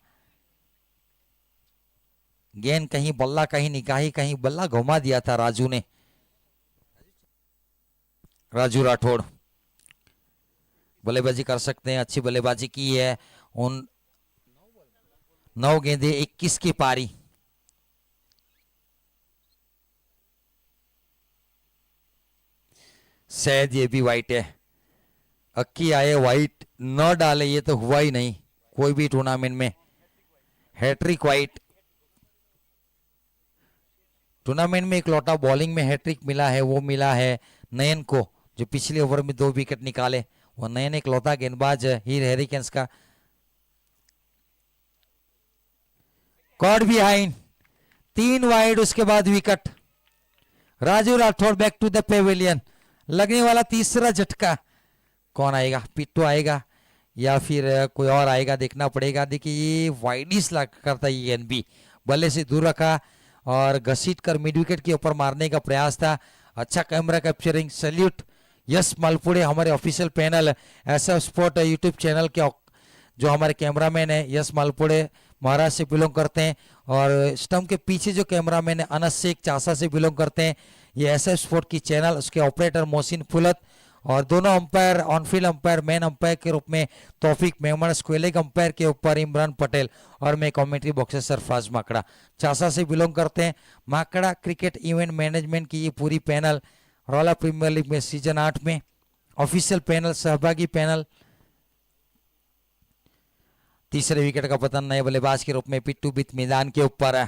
गेंद कहीं बल्ला कहीं निगाही, कहीं बल्ला घुमा दिया था राजू ने, राजू राठौड़। बल्लेबाजी कर सकते हैं, अच्छी बल्लेबाजी की है। उन 9 गेंदे 21 की पारी। शायद ये भी वाइट है। अक्की आए, वाइट न डाले, ये तो हुआ ही नहीं कोई भी टूर्नामेंट में। हैट्रिक वाइट, टूर्नामेंट में एक लौटा बॉलिंग में हैट्रिक मिला है, वो मिला है नयन को, जो पिछले ओवर में 2 विकेट निकाले। वो नयन एक लौटा गेंदबाज हीर हेरिकेन्स का। कॉट बिहाइंड, 3 वाइड, उसके बाद wicket. Raju Rathore back to the pavilion. लगने वाला तीसरा झटका, कौन आएगा? पिट्टू आएगा या फिर कोई और आएगा, देखना पड़ेगा। देखिए ये वाइडिस करता है, ये एनबी बल्ले से दूर रखा और घसीट कर मिड विकेट के ऊपर मारने का प्रयास था। अच्छा कैमरा कैप्चरिंग, सैल्यूट यस मालपुड़े, हमारे official panel SF sport YouTube channel के जो हमारे कैमरामैन है यस मालपुड़े, महाराष्ट्र से बिलोंग करते हैं, और स्टंप के पीछे जो कैमरामैन है अनस शेख, चासा से बिलोंग करते हैं। ये SF स्पोर्ट की चैनल, उसके ऑपरेटर मोहसिन फुलत, और दोनों umpire on-field umpire, man umpire के रूप में तौफीक मेमन, स्क्वेलिक अंपायर के ऊपर इमरान पटेल, और मैं कमेंट्री बॉक्स से सरफराज माकड़ा, चासा से बिलोंग करते हैं। माकड़ा क्रिकेट इवेंट मैनेजमेंट की ये पूरी पैनल रॉला प्रीमियर लीग में सीजन 8 में ऑफिशियल पैनल, सहभागी पैनल। तीसरे विकेट का पतन नए बल्लेबाज के रूप में पिट्टू बीत मैदान के ऊपर है।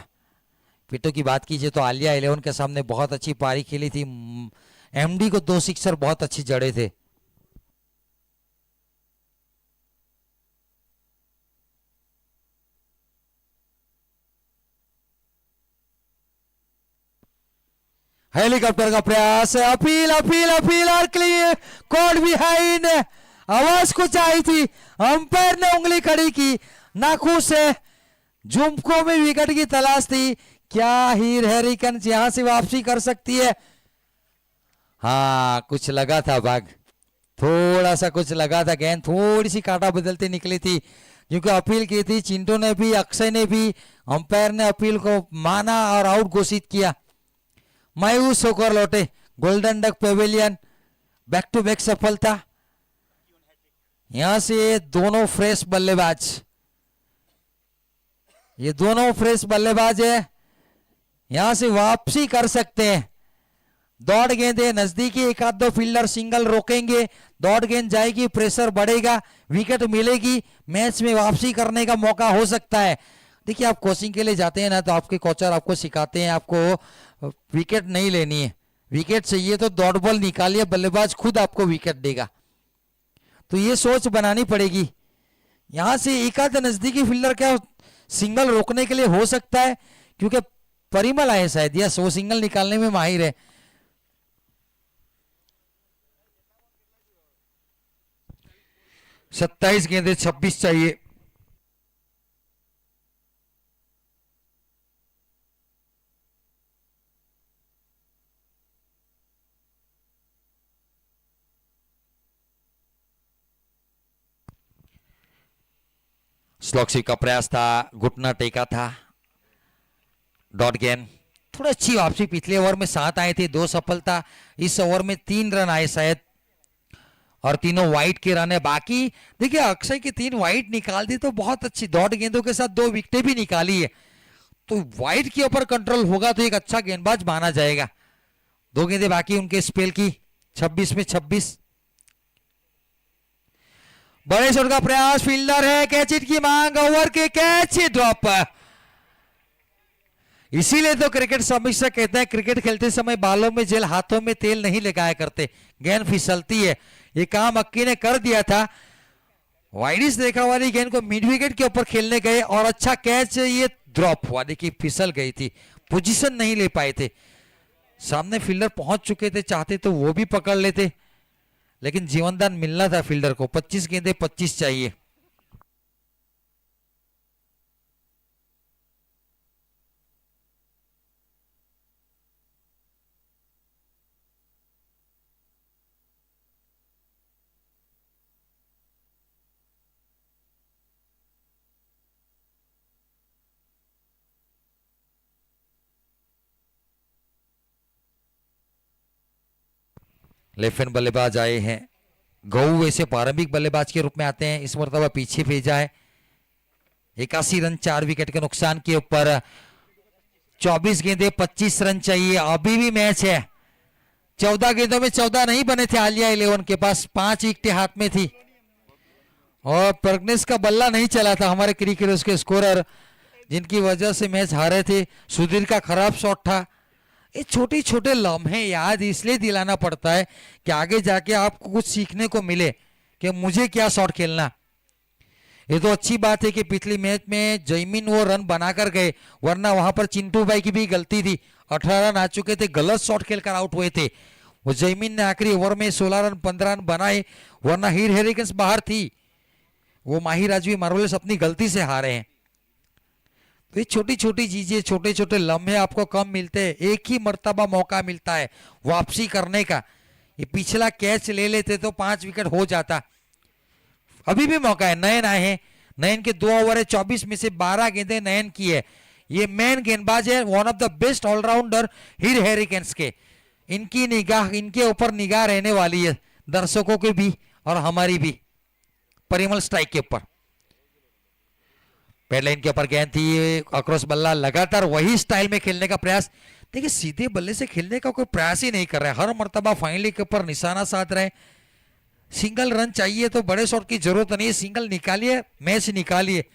पिट्टू की बात कीजिए तो आलिया 11 के सामने बहुत अच्छी पारी खेली थी। MD को 2 सिक्सर बहुत अच्छी जड़े थे। हेलीकॉप्टर का प्रयास, अपील अपील अपील और क्लियर, कॉट बिहाइंड। आवाज कुछ आई थी, अंपायर ने उंगली खड़ी की, नाखुश है। जुम्को में विकेट की तलाश थी, क्या हीर हेरिकेन्स यहां से वापसी कर सकती है? हाँ कुछ लगा था भाग, थोड़ा सा कुछ लगा था, गेंद थोड़ी सी कांटा बदलती निकली थी, क्योंकि अपील की थी चिंटू ने भी, अक्षय ने भी। अंपायर ने अपील को माना और आउट घोषित किया। मायूस होकर लौटे golden duck pavilion. Back to back सफलता। यहां से दोनों फ्रेश बल्लेबाज, ये दोनों फ्रेश बल्लेबाज है, यहां से वापसी कर सकते हैं। दौड़ गेंदे नजदीकी, एक आध दो फील्डर सिंगल रोकेंगे, दौड़ गेंद जाएगी, प्रेशर बढ़ेगा, विकेट मिलेगी, मैच में वापसी करने का मौका हो सकता है। देखिए आप कोचिंग के लिए जाते हैं ना, तो आपके कोचर आपको सिखाते हैं आपको विकेट नहीं लेनी है, विकेट चाहिए तो दौड़ बॉल निकालिए, बल्लेबाज खुद आपको विकेट देगा। तो ये सोच बनानी पड़ेगी। यहां से एक आध नजदीकी फील्डर क्या सिंगल रोकने के लिए हो सकता है, क्योंकि परिमल आए शायद, या सो सिंगल निकालने में माहिर है। सत्ताईस गेंदे 26 चाहिए। स्लॉक स्वीप का प्रयास था, घुटना टेका था, डॉट गेंद। थोड़ी अच्छी वापसी, पिछले ओवर में 7 आए थे, 2 सफलता, इस ओवर में 3 रन आए शायद, और तीनों वाइट के रन है। बाकी देखिए अक्षय की 3 वाइट निकाल दी तो बहुत अच्छी, डॉट गेंदों के साथ 2 विकेटें भी निकाली है, तो वाइट के ऊपर कंट्रोल होगा तो एक अच्छा गेंदबाज माना जाएगा। 2 गेंदें बाकी उनके स्पेल की, 26 में 26। बड़े शॉट का प्रयास, फील्डर है, कैच इट की मांग, ओवर के कैच ड्रॉप। इसीलिए तो क्रिकेट समीक्षा कहते हैं क्रिकेट खेलते समय बालों में जेल, हाथों में तेल नहीं लगाया करते, गेंद फिसलती है। ये काम अक्की ने कर दिया था, वाइडिस देखा वाली गेंद को मिड विकेट के ऊपर खेलने गए और अच्छा कैच ये ड्रॉप हुआ, देखिए फिसल गई थी, पोजीशन नहीं ले पाए थे, सामने फील्डर पहुंच चुके थे, चाहते तो वो भी पकड़ लेते, लेकिन जीवनदान मिलना था फील्डर को। 25 गेंदे 25 चाहिए। लेफ्ट हैंड बल्लेबाज आए हैं, गऊ वैसे प्रारंभिक बल्लेबाज के रूप में आते हैं, इस मरतबा पीछे भेजा है। 81 रन 4 विकेट के नुकसान के ऊपर, 24 गेंदे 25 रन चाहिए, अभी भी मैच है। 14 गेंदों में 14 नहीं बने थे आलिया 11 के पास, 5 विकेटें हाथ में थी, और प्रग्नेश का बल्ला नहीं चला था, हमारे क्रिकेटर्स के स्कोरर, जिनकी वजह से मैच हारे थे। सुधीर का खराब शॉट था। ये छोटे छोटे लम्हे याद इसलिए दिलाना पड़ता है कि आगे जाके आपको कुछ सीखने को मिले कि मुझे क्या शॉट खेलना। ये तो अच्छी बात है कि पिछली मैच में जयमीन वो रन बनाकर गए, वरना वहां पर चिंटू भाई की भी गलती थी, 18 रन आ चुके थे, गलत शॉट खेलकर आउट हुए थे। वो जयमीन ने आखिरी ओवर में 16 रन 15 रन बनाए, वरना हीर हेरिकन्स बाहर थी, वो माहिर राजवी मार्वलेस अपनी गलती से हारे हैं। तो ये छोटी छोटी चीजें, छोटे छोटे लम्हे आपको कम मिलते हैं, एक ही मर्तबा मौका मिलता है वापसी करने का। ये पिछला कैच ले लेते तो 5 विकेट हो जाता। अभी भी मौका है, नयन आए हैं, नयन के 2 ओवर है, 24 में से 12 गेंदें नयन की है। ये मेन गेंदबाज है, one of the best allrounder Heer Hurricanes के। इनकी निगाह, इनके ऊपर निगाह रहने वाली है, दर्शकों की भी और हमारी भी, परिमल स्ट्राइक के ऊपर। पैड लाइन के ऊपर गेंद थी, अक्रॉस बल्ला, लगातार वही स्टाइल में खेलने का प्रयास। देखिए सीधे बल्ले से खेलने का कोई प्रयास ही नहीं कर रहे, हर मर्तबा फाइनली के ऊपर निशाना साध रहे। सिंगल रन चाहिए तो बड़े शॉट की जरूरत नहीं है, सिंगल निकालिए, मैच निकालिए।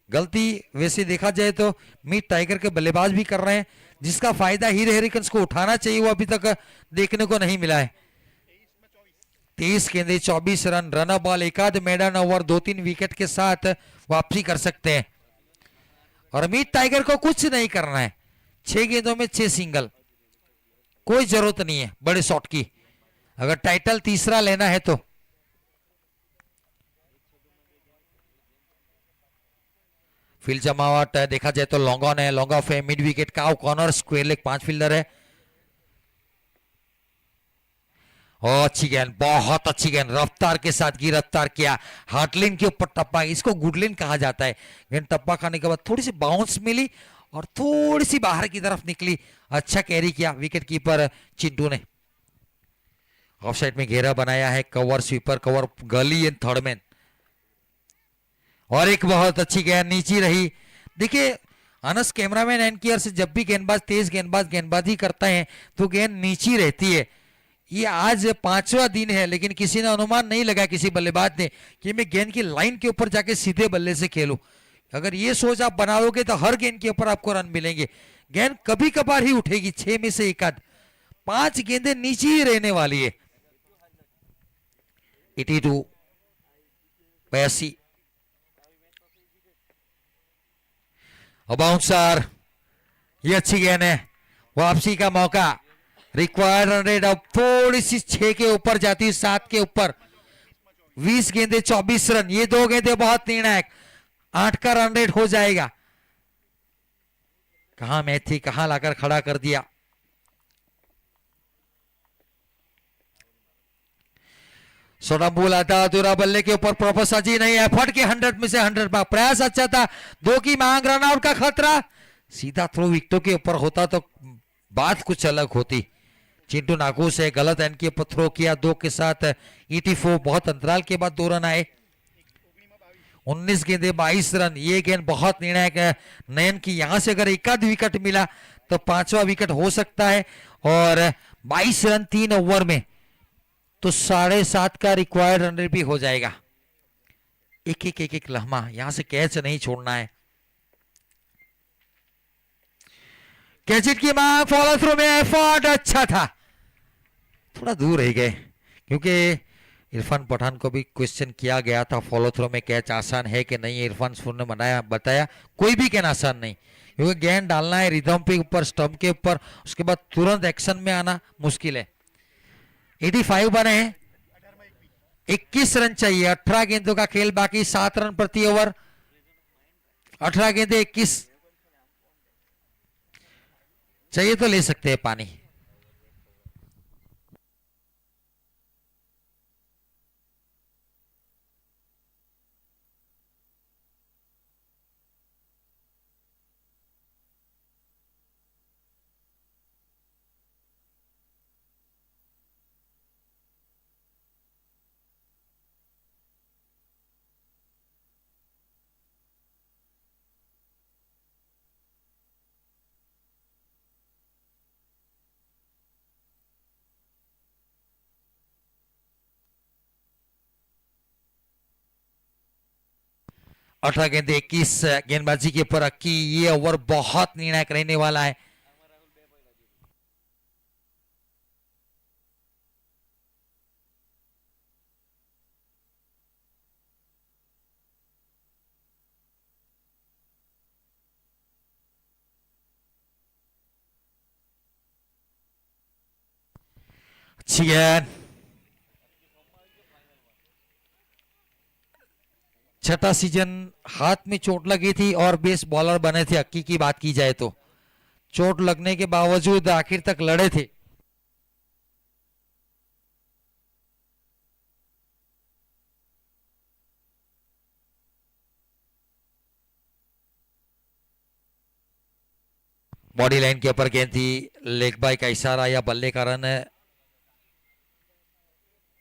गलती वैसे देखा जाए तो मीट टाइगर के बल्लेबाज भी कर रहे हैं, जिसका फायदा हीर हेरिकन्स को उठाना चाहिए, वो अभी तक देखने को नहीं मिला है। 23 गेंदे 24 रन, रन बॉल, एक आध मैदान ओवर, 2-3 विकेट के साथ वापसी कर सकते हैं। और मीट टाइगर को कुछ नहीं करना है, 6 गेंदों में 6 सिंगल, कोई जरूरत नहीं है बड़े शॉट की, अगर टाइटल तीसरा लेना है तो। फील्ड जमावट देखा जाए तो लॉन्ग ऑन है, लॉन्ग ऑफ है, मिड विकेट का कॉर्नर, स्क्वायर लेग, 5 फील्डर है। और अच्छी गेंद, बहुत अच्छी गेंद, रफ्तार के साथ गिरफ्तार किया, हार्टलिन के ऊपर टप्पा, इसको गुडलिन कहा जाता है। गेंद टप्पा खाने के बाद थोड़ी सी बाउंस मिली और थोड़ी सी बाहर की तरफ निकली, अच्छा कैरी किया विकेट कीपर चिंटू ने। ऑफ साइड में घेरा बनाया है, कवर स्वीपर, कवर गली एंड थर्ड मैन, और एक बहुत अच्छी गेंद नीचे रही। देखिए अनस कैमरामैन एनकेआर से जब भी गेंदबाज तेज गेंदबाजी करता है तो गेंद नीची रहती है। ये आज 5वां दिन है लेकिन किसी ने अनुमान नहीं लगाया, किसी बल्लेबाज ने, कि मैं गेंद की लाइन के ऊपर जाके सीधे बल्ले से खेलूं। अगर ये सोच आप बना लोगे तो हर गेंद के ऊपर आपको रन मिलेंगे। गेंद कभी कभार ही उठेगी, 6 में से एक आध, 5 गेंदें नीचे ही रहने वाली है। 82 82 बाउंसर, ये अच्छी गेंद है, वापसी का मौका, रिक्वायर्ड रन रेट अब थोड़ी सी 6 के ऊपर जाती है, 7 के ऊपर, 20 गेंदे 24 रन, ये 2 गेंदे बहुत निर्णायक, 8 का रन रेट हो जाएगा। कहां मैच थी, कहां लाकर खड़ा कर दिया। सोनम आता अधूरा बल्ले के ऊपर, प्रोफेसर जी नहीं, एफर्ट के 100 में से 100 मार्क, प्रयास अच्छा था, 2 की मांग, रन आउट का खतरा, सीधा थ्रो विकेटों के ऊपर होता तो बात कुछ अलग होती। चिंटू नागू से गलत एंड के ऊपर थ्रो किया, 2 के साथ 84, बहुत अंतराल के बाद 2 रन आए। 19 गेंदे 22 रन, ये गेंद बहुत निर्णायक है नयन की, यहां से अगर एक आध विकेट मिला तो 5वां विकेट हो सकता है, और 22 रन 3 ओवर में तो 7.5 का रिक्वायर्ड रन रेट भी हो जाएगा। एक लम्हा, यहां से कैच नहीं छोड़ना है। कैचिट की मांग, फॉलो थ्रू में एफर्ट अच्छा था, थोड़ा दूर रह गए, क्योंकि इरफान पठान को भी क्वेश्चन किया गया था फॉलो थ्रो में कैच आसान है कि नहीं। इरफान सुर ने बताया कोई भी गेंद आसान नहीं, क्योंकि गेंद डालना है रिदम पे ऊपर, स्टंप के ऊपर, उसके बाद तुरंत एक्शन में आना मुश्किल है। 85 बने हैं, 21 रन चाहिए, 18 गेंदों का खेल बाकी, 7 रन प्रति ओवर, 18 गेंदे 21 चाहिए तो ले सकते हैं पानी। अठारह गेंदे 21 गेंदबाजी के ऊपर अक्की, ये ओवर बहुत निर्णायक रहने वाला है। अच्छी गेंद, छठा सीजन, हाथ में चोट लगी थी और बेस बॉलर बने थे। अक्की की बात की जाए तो चोट लगने के बावजूद आखिर तक लड़े थे। बॉडी लाइन के ऊपर गेंद थी, लेग बाय का इशारा या बल्ले का रन है,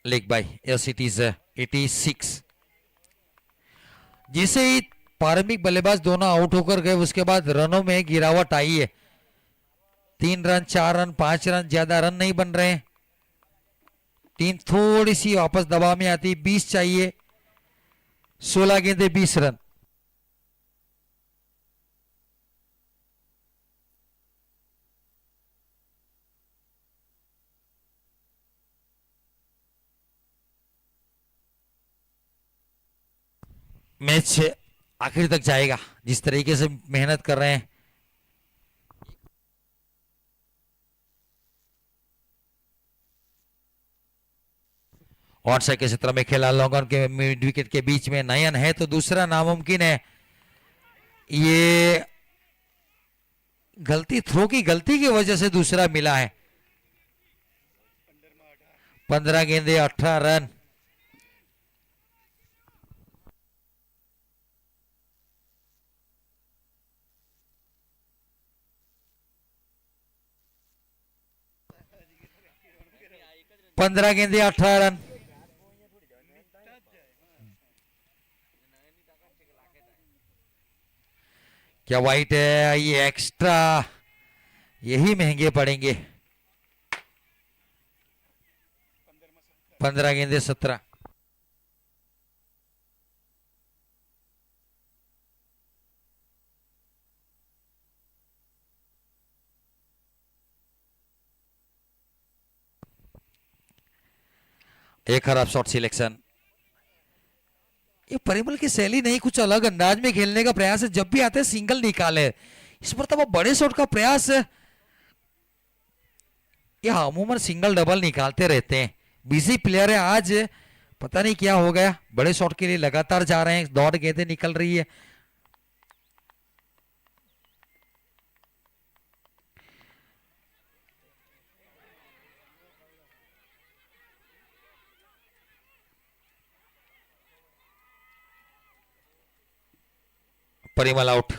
leg bye, yes it is 86। जिसे ही प्रारंभिक बल्लेबाज दोनों आउट होकर गए, उसके बाद रनों में गिरावट आई है। 3 रन 4 रन 5 रन, ज्यादा रन नहीं बन रहे हैं। टीम थोड़ी सी वापस दबाव में आती, 20 चाहिए, 16 गेंदे 20 रन। मैच आखिर तक जाएगा, जिस तरीके से मेहनत कर रहे हैं। और से के क्षेत्र में खेला, लॉन्ग ऑन के मिड विकेट के बीच में नयन है तो दूसरा नामुमकिन है। ये गलती, थ्रो की गलती की वजह से दूसरा मिला है। 15 गेंदे 18 रन। पंद्रह गेंदे 18 रन। क्या वाइट है, ये एक्स्ट्रा, यही महंगे पड़ेंगे। 15 गेंदे 17। एक खराब शॉट सिलेक्शन। ये परिमल की शैली नहीं, कुछ अलग अंदाज में खेलने का प्रयास है। जब भी आते हैं सिंगल निकाले, इस पर तो वो बड़े शॉट का प्रयास है। ये अमूमन सिंगल डबल निकालते रहते हैं, बिजी प्लेयर है आज, पता नहीं क्या हो गया। बड़े शॉट के लिए लगातार जा रहे हैं, दौड़ गेंदें निकल रही है। परिमल आउट।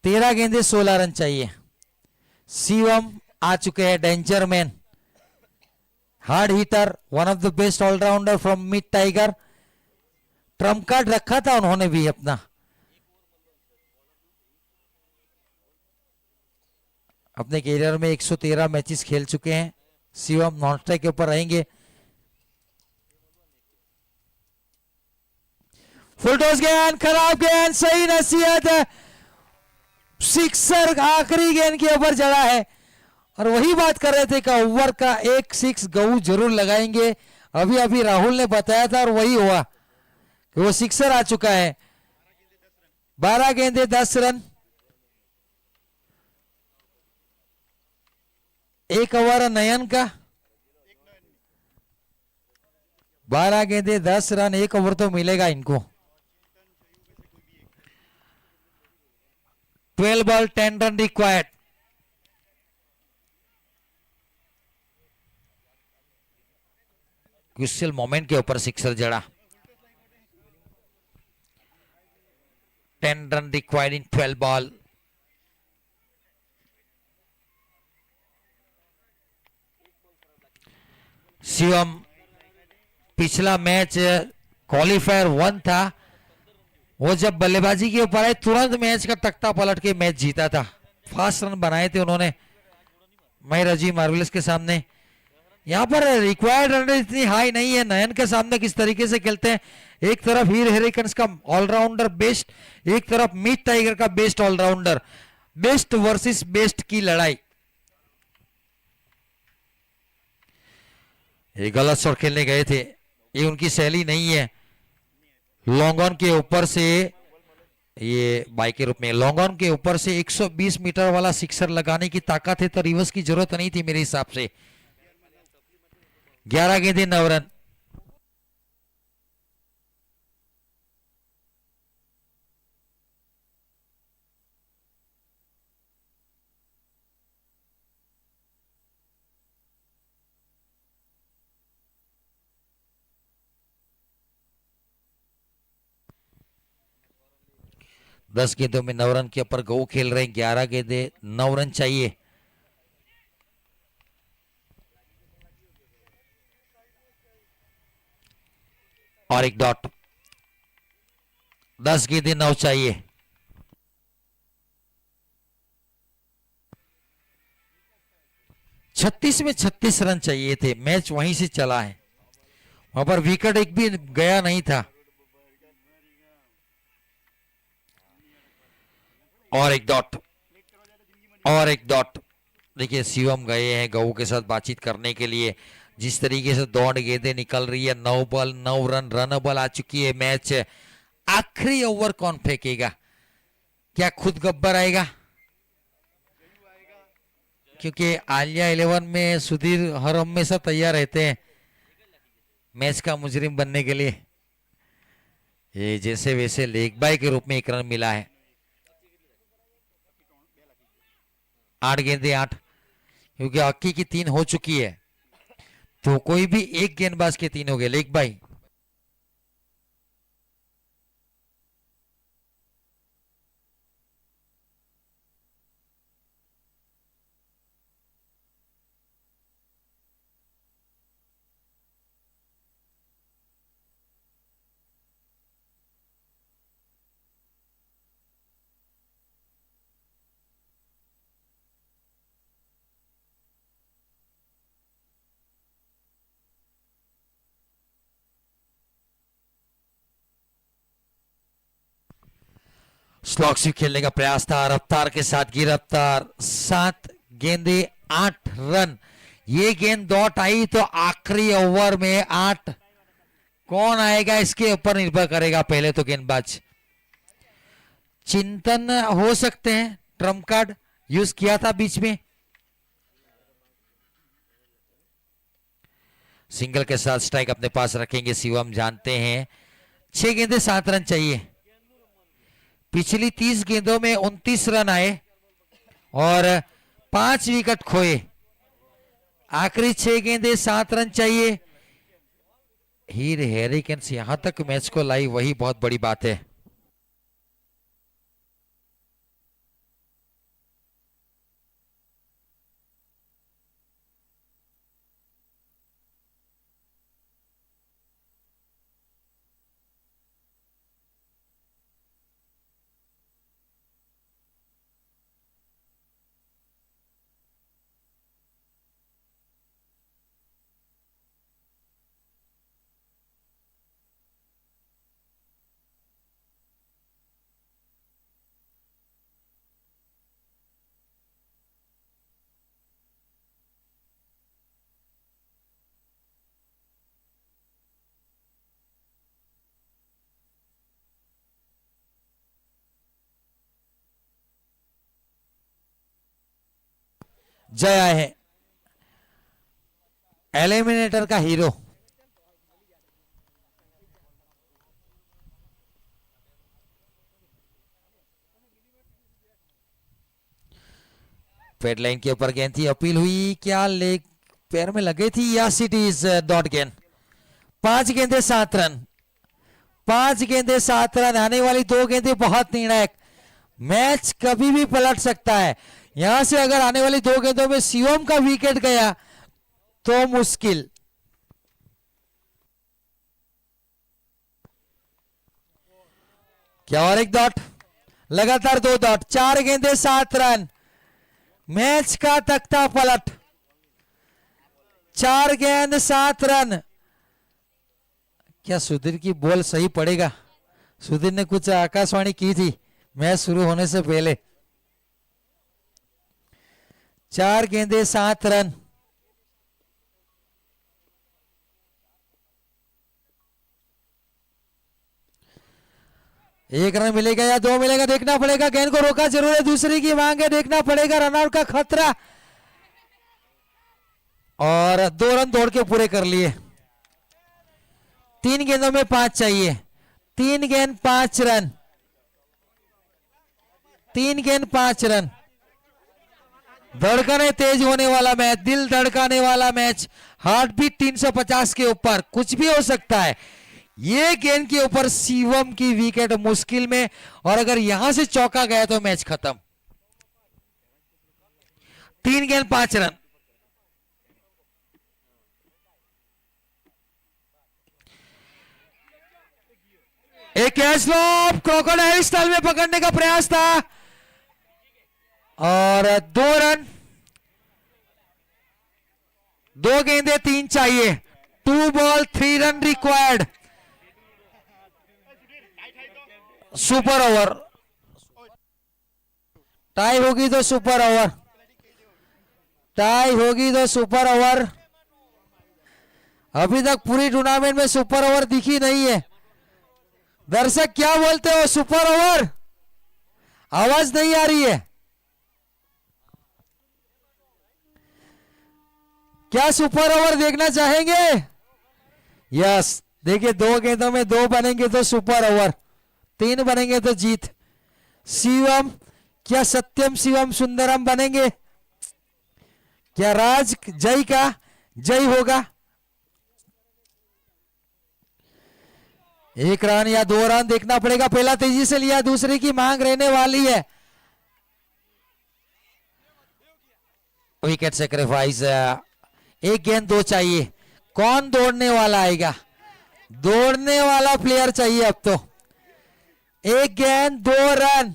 तेरह गेंदे 16 रन चाहिए। शिवम आ चुके हैं, danger man, hard hitter, one of the best allrounder from Mid Tiger. Trump card रखा था उन्होंने भी अपना। अपने कैरियर में 113 मैचेस खेल चुके हैं। शिवम नॉन स्ट्राइक के ऊपर रहेंगे। फुल टॉस गेंद, खराब गेंद, सही नसीहत है, सिक्सर आखिरी गेंद के ऊपर चढ़ा है। और वही बात कर रहे थे कि ओवर का एक सिक्स गऊ जरूर लगाएंगे। अभी अभी राहुल ने बताया था और वही हुआ कि वो सिक्सर आ चुका है। 12 गेंदे 10 रन, एक ओवर नयन का। 12 गेंदे 10 रन, एक ओवर तो मिलेगा इनको। 12 ball 10 run required. Crystal moment के ऊपर सिक्सर जड़ा। 10 रन रिक्वायर्ड इन 12 बॉल। शिवम पिछला मैच क्वालिफायर 1 था, वो जब बल्लेबाजी के ऊपर आए तुरंत मैच का तख्ता पलट के मैच जीता था। फास्ट रन बनाए थे उन्होंने महिर अजी मार्वेलस के सामने। यहाँ पर रिक्वायर्ड रन इतनी हाई नहीं है। नयन के सामने किस तरीके से खेलते हैं, एक तरफ हीर हेरिकन्स का ऑलराउंडर बेस्ट, एक तरफ मिड टाइगर का best allrounder, best versus best की लड़ाई। ये गलत शॉट खेलने गए थे, ये उनकी शैली नहीं है। लॉन्ग ऑन के ऊपर से, ये बाई के रूप में लॉन्ग ऑन के ऊपर से 120 मीटर वाला सिक्सर लगाने की ताकत है, तो रिवर्स की जरूरत नहीं थी मेरे हिसाब से। 11 गेंदे 9 रन। दस गेंदों में 9 रन के ऊपर गौ खेल रहे हैं। 11 गेंदे 9 रन चाहिए। और एक डॉट। 10 गेंदे 9 चाहिए। छत्तीस में 36 रन चाहिए थे, मैच वहीं से चला है, वहां पर विकेट एक भी गया नहीं था। और एक डॉट, और एक डॉट। देखिए शिवम गए हैं गऊ के साथ बातचीत करने के लिए। जिस तरीके से दौड़ गेंदें निकल रही है, 9 बॉल 9 रन, रनएबल आ चुकी है मैच। आखिरी ओवर कौन फेंकेगा, क्या खुद गब्बर आएगा? क्योंकि आलिया 11 में सुधीर हर हमेशा तैयार रहते हैं मैच का मुजरिम बनने के लिए। ये जैसे वैसे लेग बाय के रूप में 1 रन मिला है। 8 गेंदे 8, क्योंकि अक्की की 3 हो चुकी है, तो कोई भी एक गेंदबाज के 3 हो गए लेग बाय। स्लॉग स्वीप खेलने का प्रयास था, रफ्तार के साथ गिरफ्तार। 7 गेंदे 8 रन। ये गेंद डॉट आई तो आखिरी ओवर में 8 कौन आएगा इसके ऊपर निर्भर करेगा। पहले तो गेंदबाज चिंतन हो सकते हैं, ट्रम्प कार्ड यूज किया था बीच में। सिंगल के साथ स्ट्राइक अपने पास रखेंगे शिवम, जानते हैं 6 गेंदे 7 रन चाहिए। पिछली 30 गेंदों में 29 रन आए और 5 विकेट खोए। आखिरी 6 गेंदे 7 रन चाहिए। हीर हैरिकन्स यहां तक मैच को लाई, वही बहुत बड़ी बात है। जय आए हैं एलिमिनेटर का हीरो। फेड लाइन के ऊपर गेंद थी, अपील हुई, क्या लेग पैर में लगे थी या सिटीज डॉट गेंद। 5 गेंदे 7 रन। 5 गेंदे 7 रन। आने वाली 2 गेंदे बहुत निर्णायक, मैच कभी भी पलट सकता है। यहां से अगर आने वाली 2 गेंदों में शिवम का विकेट गया तो मुश्किल। क्या और एक डॉट, लगातार 2 डॉट। 4 गेंदे 7 रन। मैच का तख्ता पलट। 4 गेंद 7 रन। क्या सुधीर की बॉल सही पड़ेगा? सुधीर ने कुछ आकाशवाणी की थी मैच शुरू होने से पहले। 4 गेंदे 7 रन। एक रन मिलेगा या 2 मिलेगा, देखना पड़ेगा। गेंद को रोका जरूर है, दूसरी की मांग है, देखना पड़ेगा। रनआउट का खतरा और 2 रन दौड़ के पूरे कर लिए। 3 गेंदों में 5 चाहिए। 3 गेंद 5 रन। 3 गेंद 5 रन। धड़कने तेज होने वाला मैच, दिल धड़काने वाला मैच, हार्ट बीट 350 के ऊपर, कुछ भी हो सकता है। ये गेंद के ऊपर शिवम की विकेट मुश्किल में, और अगर यहां से चौका गया तो मैच खत्म। 3 गेंद 5 रन। एक कैच लॉब क्रोकोडाइल स्टाइल में पकड़ने का प्रयास था और 2 रन। 2 गेंदे 3 चाहिए। 2 ball 3 run required. Super over, tie होगी तो सुपर ओवर, टाई होगी तो सुपर ओवर। अभी तक पूरी टूर्नामेंट में सुपर ओवर दिखी नहीं है। दर्शक क्या बोलते हो, सुपर ओवर? आवाज नहीं आ रही है क्या? सुपर ओवर देखना चाहेंगे? यस, देखिए 2 गेंदों में 2 बनेंगे तो सुपर ओवर, 3 बनेंगे तो जीत। शिवम, क्या सत्यम शिवम सुंदरम बनेंगे? क्या राज जय का जय होगा? 1 रन या 2 रन देखना पड़ेगा। पहला तेजी से लिया, दूसरे की मांग रहने वाली है। विकेट सेक्रीफाइस, 1 गेंद 2 चाहिए। कौन दौड़ने वाला आएगा? दौड़ने वाला प्लेयर चाहिए अब तो। 1 गेंद 2 रन।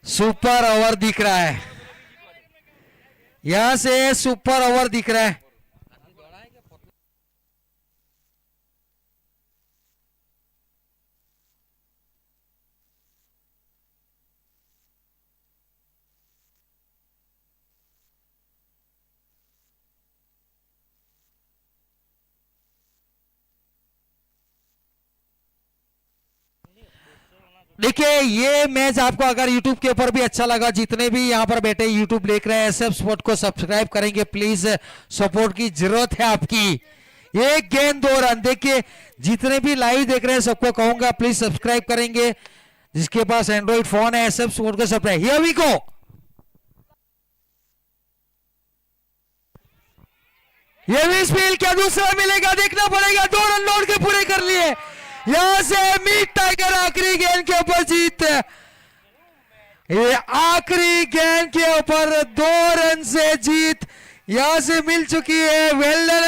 सुपर ओवर दिख रहा है, यहां से सुपर ओवर दिख रहा है। देखिए ये मैच आपको अगर YouTube के ऊपर भी अच्छा लगा, जितने भी यहाँ पर बैठे YouTube देख रहे हैं, SF स्पोर्ट को सब्सक्राइब करेंगे प्लीज, सपोर्ट की जरूरत है आपकी। 1 गेंद 2 रन। देखिए जितने भी लाइव देख रहे हैं सबको कहूंगा प्लीज सब्सक्राइब करेंगे, जिसके पास एंड्रॉइड फोन है SF स्पोर्ट को सब्सक्राइब। हियर वी गो, ये भी स्पील, क्या दूसरा मिलेगा? देखना पड़ेगा। 2 रन लौट के पूरे कर लिए। यहां से मीट टाइगर आखिरी गेंद के ऊपर जीत। ये आखिरी गेंद के ऊपर 2 रन से जीत यहां से मिल चुकी है। Well done.